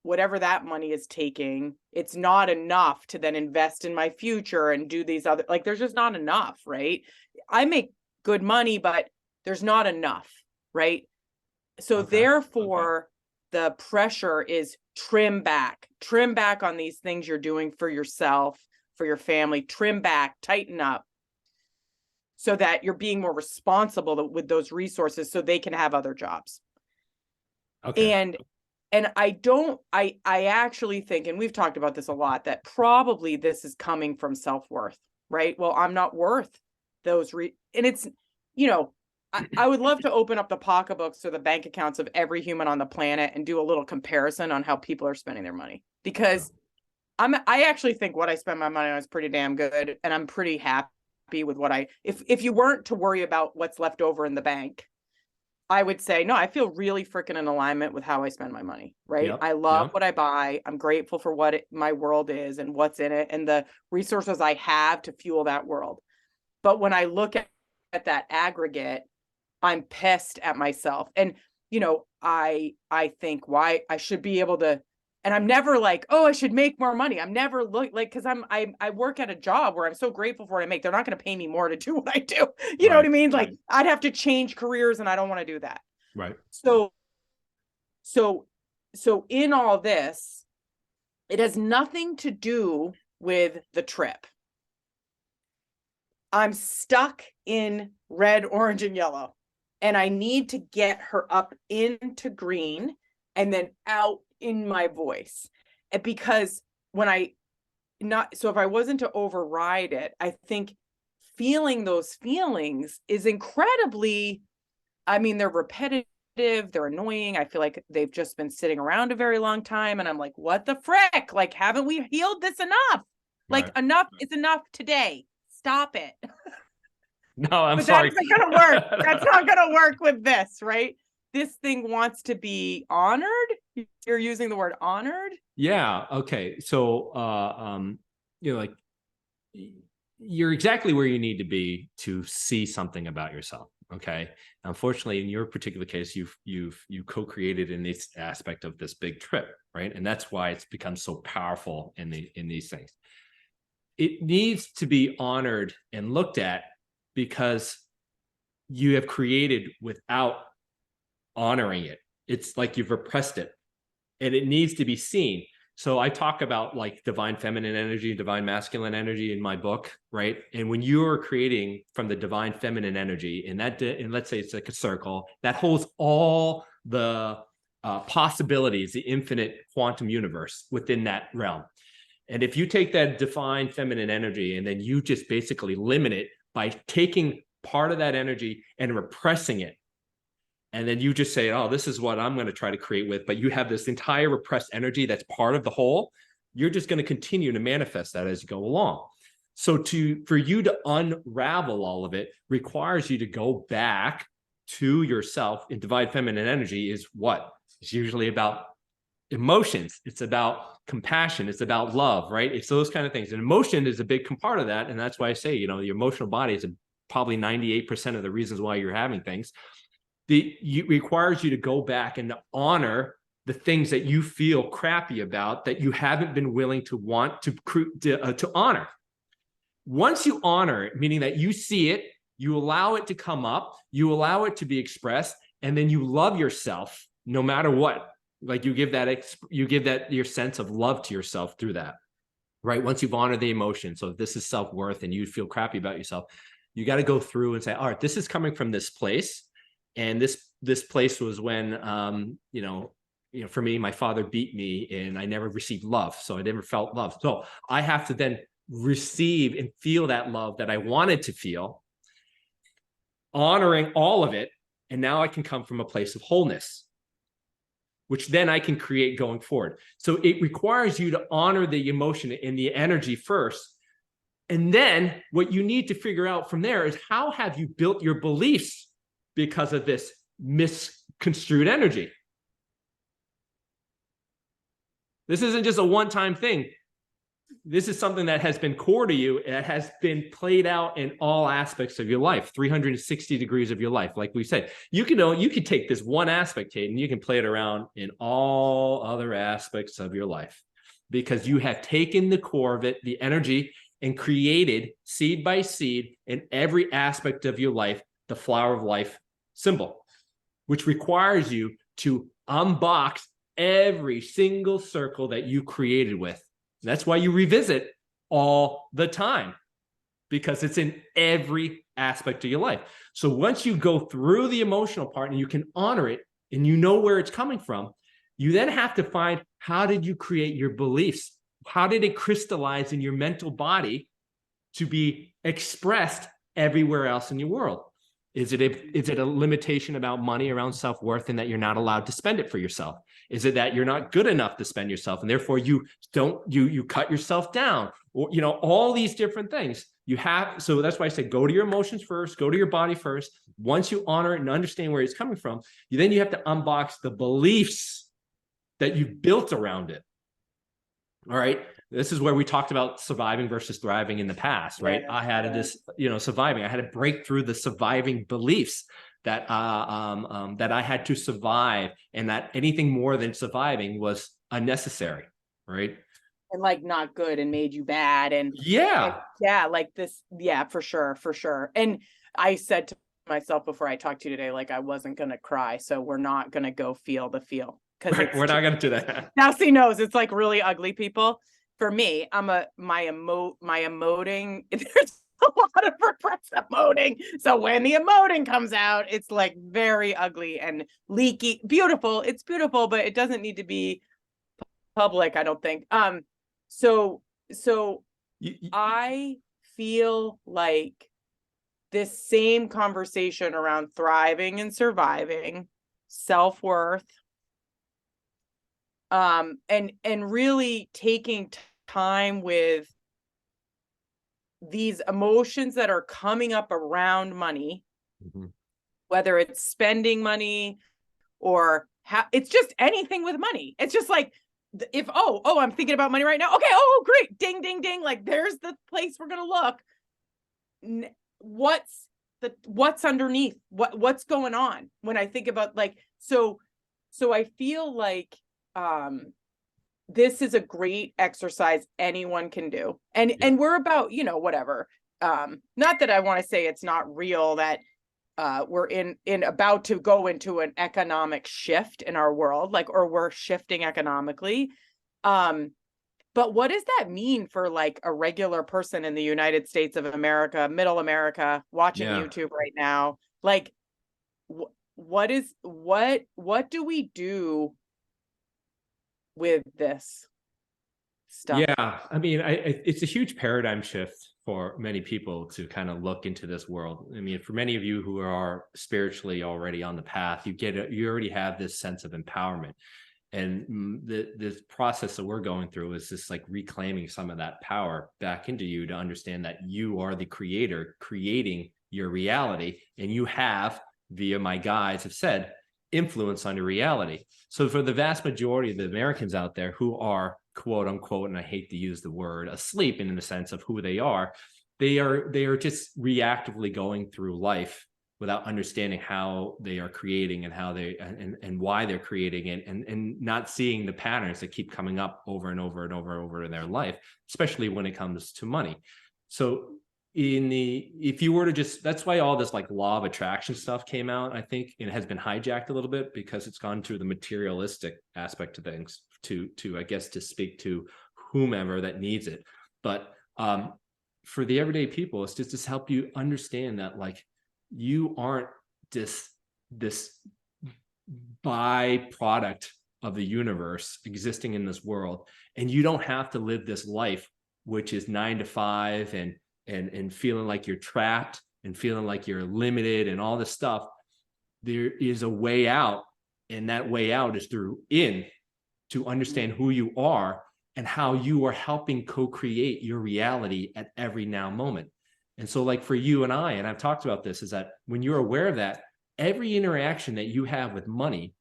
whatever that money is taking, it's not enough to then invest in my future and do these other, like, there's just not enough, right? I make good money, but there's not enough, right? So therefore, the pressure is trim back on these things you're doing for yourself, for your family, trim back, tighten up, so that you're being more responsible with those resources so they can have other jobs. And I actually think, and we've talked about this a lot, that probably this is coming from self-worth, right? Well, I'm not worth those and it's, you know, I would love to open up the pocketbooks or the bank accounts of every human on the planet and do a little comparison on how people are spending their money, because I actually think what I spend my money on is pretty damn good, and I'm pretty happy with what if you weren't to worry about what's left over in the bank, I would say, no, I feel really freaking in alignment with how I spend my money, right? I love what I buy. I'm grateful for what my world is and what's in it and the resources I have to fuel that world. But when I look at that aggregate, I'm pissed at myself. And, you know, I think why I should be able to, and I'm never like, oh, I should make more money. I'm never like, cause I work at a job where I'm so grateful for what I make. They're not going to pay me more to do what I do. You know what I mean? Like I'd have to change careers and I don't want to do that. Right. So in all this, it has nothing to do with the trip. I'm stuck in red, orange, and yellow. And I need to get her up into green and then out in my voice. And because if I wasn't to override it, I think feeling those feelings is incredibly, I mean, they're repetitive, they're annoying. I feel like they've just been sitting around a very long time. And I'm like, what the frick? Like, haven't we healed this enough? Like, enough is enough today. Stop it. No, I'm sorry. That's not gonna work. That's not gonna work with this, right? This thing wants to be honored. You're using the word honored. Yeah. Okay. So, you know, like you're exactly where you need to be to see something about yourself. Okay. Unfortunately, in your particular case, you co-created in this aspect of this big trip, right? And that's why it's become so powerful in these things. It needs to be honored and looked at, because you have created without honoring it. It's like you've repressed it, and it needs to be seen. So I talk about like divine feminine energy, divine masculine energy in my book, right? And when you're creating from the divine feminine energy, and let's say it's like a circle that holds all the possibilities, the infinite quantum universe within that realm. And if you take that divine feminine energy and then you just basically limit it by taking part of that energy and repressing it, and then you just say, oh, this is what I'm going to try to create with, but you have this entire repressed energy that's part of the whole, you're just going to continue to manifest that as you go along. So for you to unravel all of it requires you to go back to yourself. In divine feminine energy is what? It's usually about emotions. It's about compassion. It's about love, right? It's those kind of things. And emotion is a big part of that. And that's why I say, you know, your emotional body is probably 98% of the reasons why you're having things. It requires you to go back and to honor the things that you feel crappy about, that you haven't been willing to want to honor. Once you honor it, meaning that you see it, you allow it to come up, you allow it to be expressed, and then you love yourself no matter what. Like you give that your sense of love to yourself through that, right? Once you've honored the emotion. So if this is self-worth and you feel crappy about yourself, you got to go through and say, all right, this is coming from this place. And this place was when, you know, for me, my father beat me and I never received love. So I never felt love. So I have to then receive and feel that love that I wanted to feel, honoring all of it. And now I can come from a place of wholeness, which then I can create going forward. So it requires you to honor the emotion and the energy first, And then what you need to figure out from there is, how have you built your beliefs because of this misconstrued energy? This isn't just a one-time thing. This is something that has been core to you. It has been played out in all aspects of your life, 360 degrees of your life. Like we said, you could take this one aspect, Hayden, you can play it around in all other aspects of your life, because you have taken the core of it, the energy, and created seed by seed in every aspect of your life, the flower of life symbol, which requires you to unbox every single circle that you created with. That's why you revisit all the time, because it's in every aspect of your life. So once you go through the emotional part and you can honor it and you know where it's coming from, you then have to find, how did you create your beliefs? How did it crystallize in your mental body to be expressed everywhere else in your world? Is it a limitation about money, around self-worth, and that you're not allowed to spend it for yourself? Is it that you're not good enough to spend yourself, and therefore you cut yourself down? Or, all these different things you have. So that's why I say, go to your emotions first, go to your body first. Once you honor it and understand where it's coming from, then you have to unbox the beliefs that you built around it. All right. This is where we talked about surviving versus thriving in the past, right? Yeah, I had this, surviving. I had to break through the surviving beliefs that that I had to survive, and that anything more than surviving was unnecessary, right? And like not good and made you bad. And like this. Yeah, for sure. And I said to myself before I talked to you today, like, I wasn't going to cry. So we're not going to go feel the feel. Right, we're not going to do that. Dowsey knows it's like really ugly, people. For me, my emoting, there's a lot of repressed emoting. So when the emoting comes out, it's like very ugly and leaky. Beautiful. It's beautiful, but it doesn't need to be public, I don't think. So I feel like this same conversation around thriving and surviving, self-worth, and really taking time with these emotions that are coming up around money, whether it's spending money or it's just anything with money. It's just like, if I'm thinking about money right now, okay, great, ding ding ding, like there's the place we're gonna look. What's underneath, what's going on when I think about, like, so I feel like this is a great exercise anyone can do, and we're about, whatever, not that I want to say it's not real that we're in about to go into an economic shift in our world, like, or we're shifting economically, but what does that mean for like a regular person in the United States of America, middle America, watching YouTube right now? Like, what do we do with this stuff? Yeah, I mean, it's a huge paradigm shift for many people to kind of look into this world. I mean, for many of you who are spiritually already on the path, you already have this sense of empowerment. And this process that we're going through is just like reclaiming some of that power back into you, to understand that you are the creator, creating your reality, and you have, via my guides have said, influence on your reality. So for the vast majority of the Americans out there who are, quote unquote, and I hate to use the word, asleep in the sense of who they are just reactively going through life without understanding how they are creating and how they and why they're creating it, and not seeing the patterns that keep coming up over and over and over in their life, especially when it comes to money. So if you were to just, that's why all this like law of attraction stuff came out, I think, and has been hijacked a little bit, because it's gone through the materialistic aspect of things to I guess to speak to whomever that needs it. But for the everyday people, it's just to help you understand that, like, you aren't this byproduct of the universe existing in this world, and you don't have to live this life which is 9 to 5 and feeling like you're trapped and feeling like you're limited and all this stuff. There is a way out, and that way out is through to understand who you are and how you are helping co-create your reality at every now moment. And so like for you and I've talked about this, is that when you're aware of that, every interaction that you have with money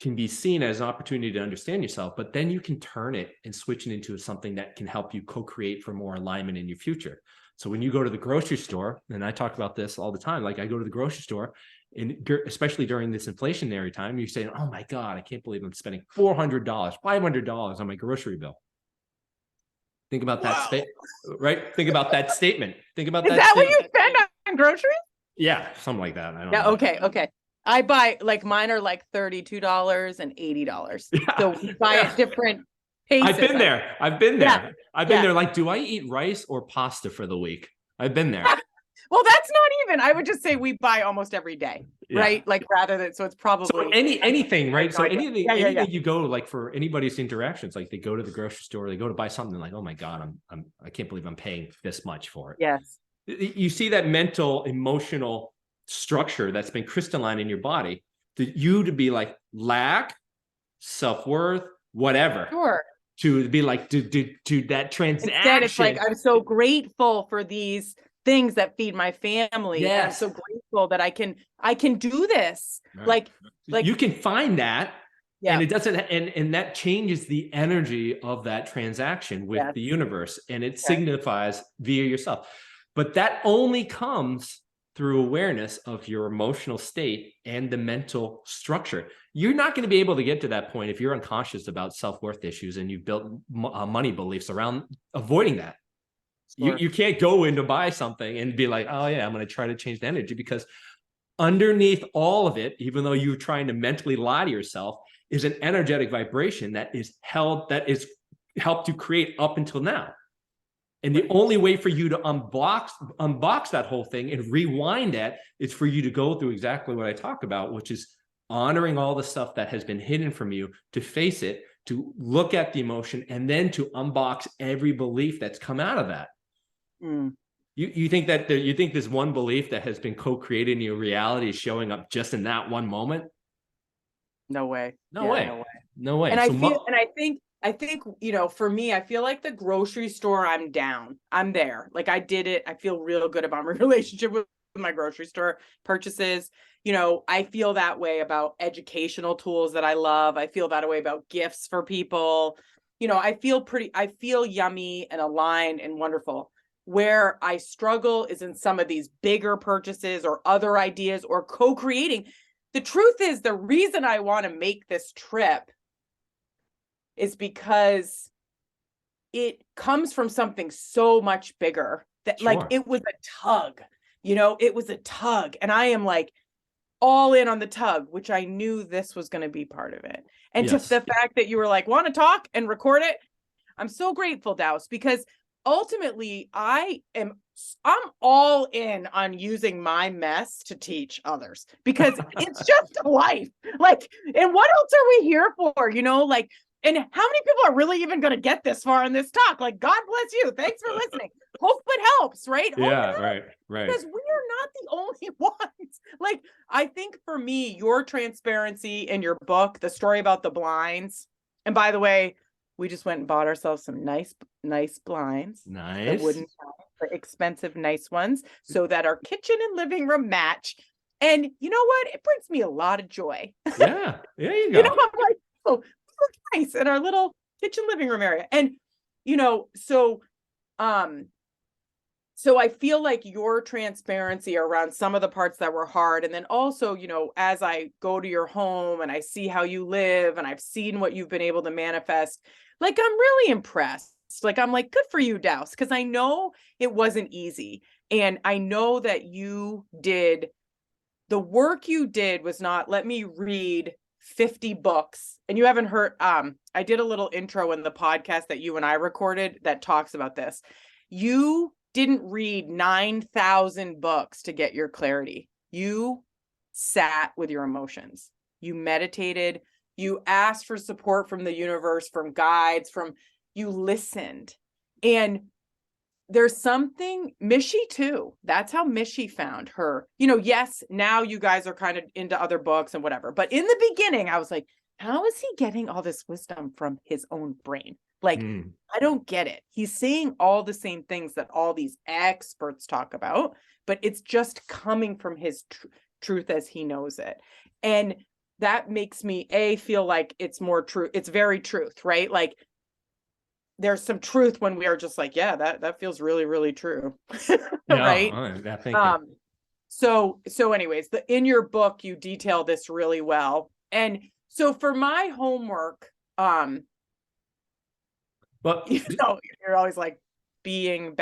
can be seen as an opportunity to understand yourself, but then you can turn it and switch it into something that can help you co-create for more alignment in your future. So when you go to the grocery store, and I talk about this all the time, like I go to the grocery store, and especially during this inflationary time, you're saying, oh my God, I can't believe I'm spending $400, $500 on my grocery bill. Think about that statement, right? Think about that statement. Think about that. Is that what you spend on groceries? Yeah, something like that. I don't know. Okay. I buy, like, mine are like $32 and $80. Yeah. So we buy at different paces. I've been there. I've been there. Like, do I eat rice or pasta for the week? I've been there. Well, that's not even. I would just say we buy almost every day, right? Like, rather than, so it's probably so anything, right? So anything you go, like, for anybody's interactions, like they go to the grocery store, they go to buy something, like, oh my God, I can't believe I'm paying this much for it. Yes. You see that mental, emotional structure that's been crystalline in your body, to be like lack, self-worth, whatever. Sure. To be like to that transaction. Instead, it's like, I'm so grateful for these things that feed my family. Yes. I'm so grateful that I can do this. Right. Like you can find that. Yeah. And it doesn't, and that changes the energy of that transaction with the universe, and it signifies via yourself. But that only comes through awareness of your emotional state and the mental structure. You're not going to be able to get to that point if you're unconscious about self-worth issues and you've built money beliefs around avoiding that. Sure. You can't go in to buy something and be like, oh yeah, I'm going to try to change the energy, because underneath all of it, even though you're trying to mentally lie to yourself, is an energetic vibration that is helped you create up until now. And the only way for you to unbox that whole thing and rewind that is for you to go through exactly what I talk about, which is honoring all the stuff that has been hidden from you, to face it, to look at the emotion, and then to unbox every belief that's come out of that. Mm. You think that you think this one belief that has been co-created in your reality is showing up just in that one moment? No way. No way. And I think, for me, I feel like the grocery store, I'm down. I'm there. Like, I did it. I feel real good about my relationship with my grocery store purchases. I feel that way about educational tools that I love. I feel that way about gifts for people. I feel yummy and aligned and wonderful. Where I struggle is in some of these bigger purchases or other ideas or co-creating. The truth is, the reason I want to make this trip is because it comes from something so much bigger that like it was a tug, it was a tug, and I am like all in on the tug, which I knew this was going to be part of it. And just the fact that you were like, want to talk and record it, I'm so grateful, Daos, because ultimately I'm all in on using my mess to teach others, because it's just life. Like, and what else are we here for? And how many people are really even going to get this far in this talk? Like, God bless you. Thanks for listening. Hope it helps, right? Right. Because we are not the only ones. Like, I think for me, your transparency in your book, the story about the blinds. And by the way, we just went and bought ourselves some nice blinds. Nice. The wooden, expensive, nice ones, so that our kitchen and living room match. And you know what? It brings me a lot of joy. Yeah. There you go. I'm like, oh, nice in our little kitchen living room area. And so I feel like your transparency around some of the parts that were hard, and then also, as I go to your home and I see how you live and I've seen what you've been able to manifest, like, I'm really impressed. Like, I'm like, good for you, Daos, because I know it wasn't easy. And I know that the work you did was not, let me read 50 books. And you haven't heard, I did a little intro in the podcast that you and I recorded that talks about this. You didn't read 9,000 books to get your clarity. You sat with your emotions. You meditated. You asked for support from the universe, from guides, you listened. And there's something, Mishy too. That's how Mishy found her. Yes, now you guys are kind of into other books and whatever. But in the beginning, I was like, how is he getting all this wisdom from his own brain? Like, I don't get it. He's saying all the same things that all these experts talk about, but it's just coming from his truth as he knows it. And that makes me feel like it's more true. It's very truth, right? Like, there's some truth when we are just like, yeah, that feels really, really true. Right. Thank you. So anyways, in your book, you detail this really well. And so for my homework, but you're always like, being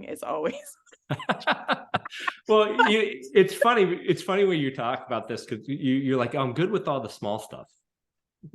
is always. Well, it's funny when you talk about this, because you're like, oh, I'm good with all the small stuff,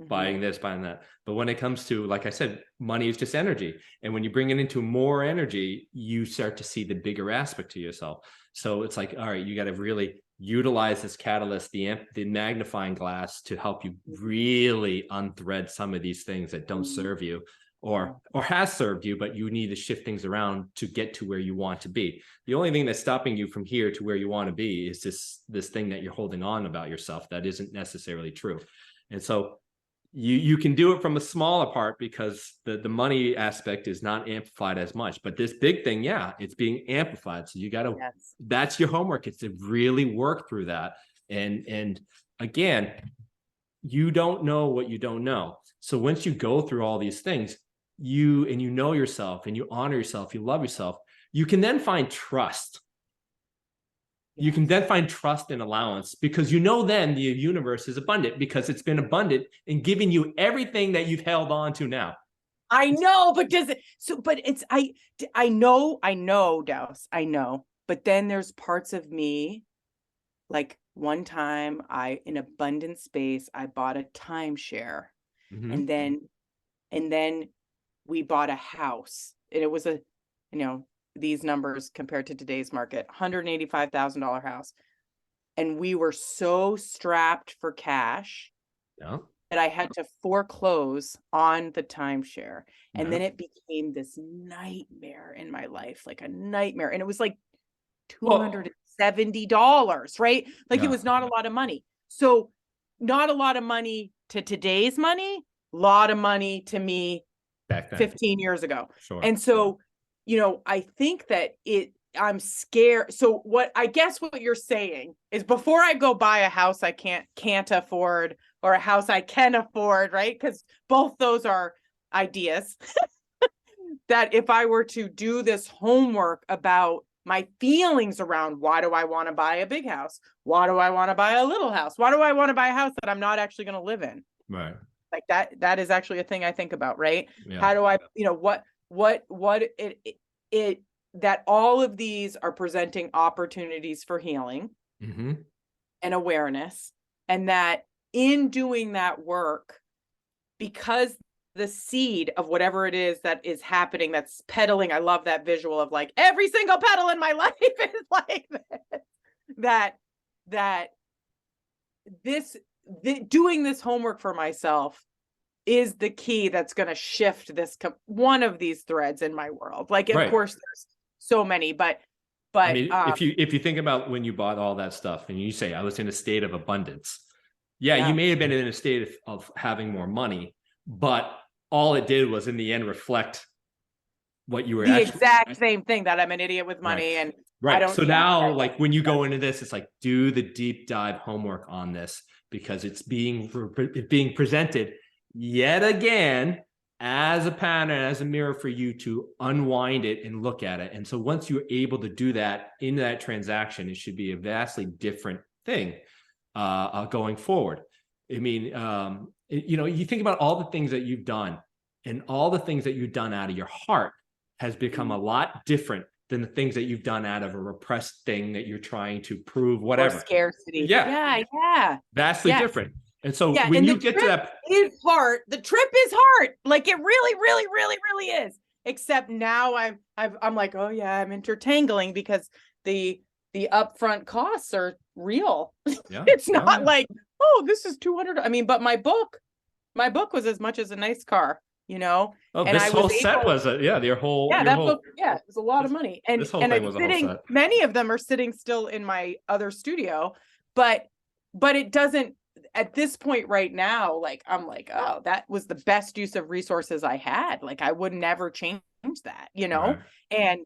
buying this, buying that. But when it comes to, like I said, money is just energy. And when you bring it into more energy, you start to see the bigger aspect to yourself. So it's like, all right, you got to really utilize this catalyst, the magnifying glass, to help you really unthread some of these things that don't serve you, or has served you, but you need to shift things around to get to where you want to be. The only thing that's stopping you from here to where you want to be is this thing that you're holding on about yourself that isn't necessarily true. And so you can do it from a smaller part, because the money aspect is not amplified as much. But this big thing, yeah, it's being amplified. So you got to, that's your homework. It's to really work through that. And again, you don't know what you don't know. So once you go through all these things, you know yourself, and you honor yourself, you love yourself, you can then find trust. You can then find trust and allowance, because you know then the universe is abundant, because it's been abundant in giving you everything that you've held on to now. I know, but I know, Daos, I know. But then there's parts of me, like one time in abundant space, I bought a timeshare, and then we bought a house, and it was these numbers compared to today's market, $185,000 house. And we were so strapped for cash that I had to foreclose on the timeshare. And then it became this nightmare in my life, like a nightmare. And it was like $270, right? Like it was not a lot of money. So not a lot of money to today's money, a lot of money to me back then, 15 years ago. Sure. And so, I think that I'm scared. So I guess what you're saying is, before I go buy a house I can't afford, or a house I can afford, right? Because both those are ideas. That if I were to do this homework about my feelings around, why do I want to buy a big house? Why do I want to buy a little house? Why do I want to buy a house that I'm not actually going to live in? Right. Like that is actually a thing I think about, right? Yeah. How do I, what that all of these are presenting opportunities for healing and awareness, and that in doing that work, because the seed of whatever it is that is happening, that's pedaling. I love that visual of like every single pedal in my life is like this. Doing this homework for myself is the key that's going to shift one of these threads in my world. Like, of course, there's so many, but I mean, if you think about when you bought all that stuff and you say, I was in a state of abundance. Yeah. You may have been in a state of having more money, but all it did was in the end reflect what you were exact same thing, that I'm an idiot with money. And I don't. So now, like when you go into this, it's like, do the deep dive homework on this, because it's being presented yet again as a pattern, as a mirror for you to unwind it and look at it. And so once you're able to do that in that transaction, it should be a vastly different thing going forward. I mean, you think about all the things that you've done, and all the things that you've done out of your heart has become a lot different than the things that you've done out of a repressed thing that you're trying to prove, whatever. Or scarcity. Yeah. Vastly different. And so when you get to that, is hard. The trip is hard. Like it really, really, really, really is. Except now I'm like, oh yeah, I'm intertangling, because the upfront costs are real. Yeah. It's not like, oh, this is $200. I mean, but my book was as much as a nice car, Oh, and this whole set was your whole book, it was a lot of money. And many of them are sitting still in my other studio, but it doesn't, at this point right now, like, I'm like, oh, that was the best use of resources I had. Like, I would never change that, you know? Right. And,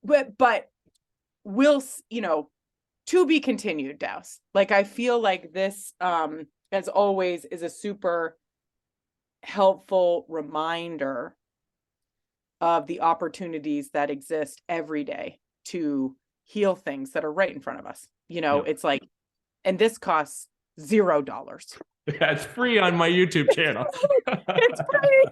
but we'll, you know, to be continued, Douse. Like, I feel like this, as always, is a super helpful reminder of the opportunities that exist every day to heal things that are right in front of us. You know, Yep. it's like, and this costs $0. Yeah, it's free on my YouTube channel. It's free.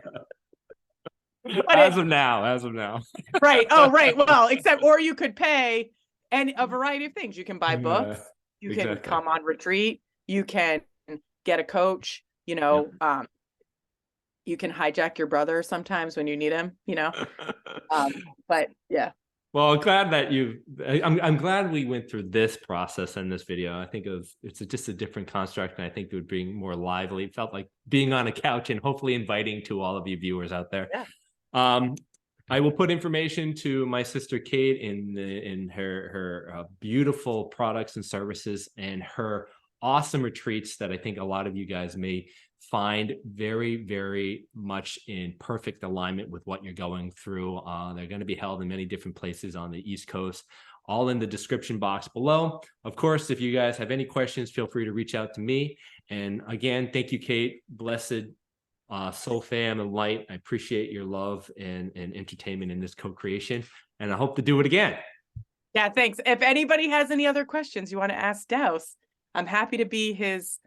As of now. Right. Oh, right. Well, except, or you could pay and a variety of things. You can buy books, you can come on retreat, you can get a coach, you know, you can hijack your brother sometimes when you need him, you know. But yeah. Well, I'm glad that I'm glad we went through this process in this video. I think it's just a different construct, and I think it would bring more lively. It felt like being on a couch and hopefully inviting to all of you viewers out there. Yeah. I will put information to my sister Kate in her beautiful products and services and her awesome retreats that I think a lot of you guys may find very, very much in perfect alignment with what you're going through. They're going to be held in many different places on the East Coast, all in the description box below. Of course, if you guys have any questions, feel free to reach out to me. And again, thank you, Kate. Blessed Soul Fam and Light. I appreciate your love and entertainment in this co-creation, and I hope to do it again. Yeah, thanks. If anybody has any other questions you want to ask Douse, I'm happy to be his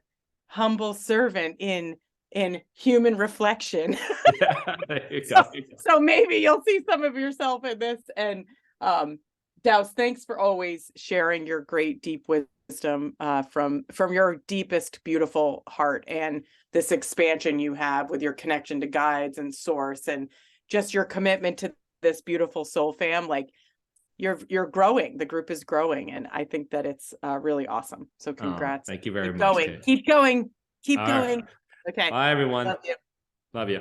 humble servant in human reflection. Yeah, so maybe you'll see some of yourself in this. And Douse, thanks for always sharing your great deep wisdom from your deepest beautiful heart, and this expansion you have with your connection to guides and source, and just your commitment to this beautiful soul fam. Like, you're growing. The group is growing, and I think that it's really awesome. So congrats. Thank you very much. Keep going. Keep going. All Okay. Bye, everyone. Love you. Love you.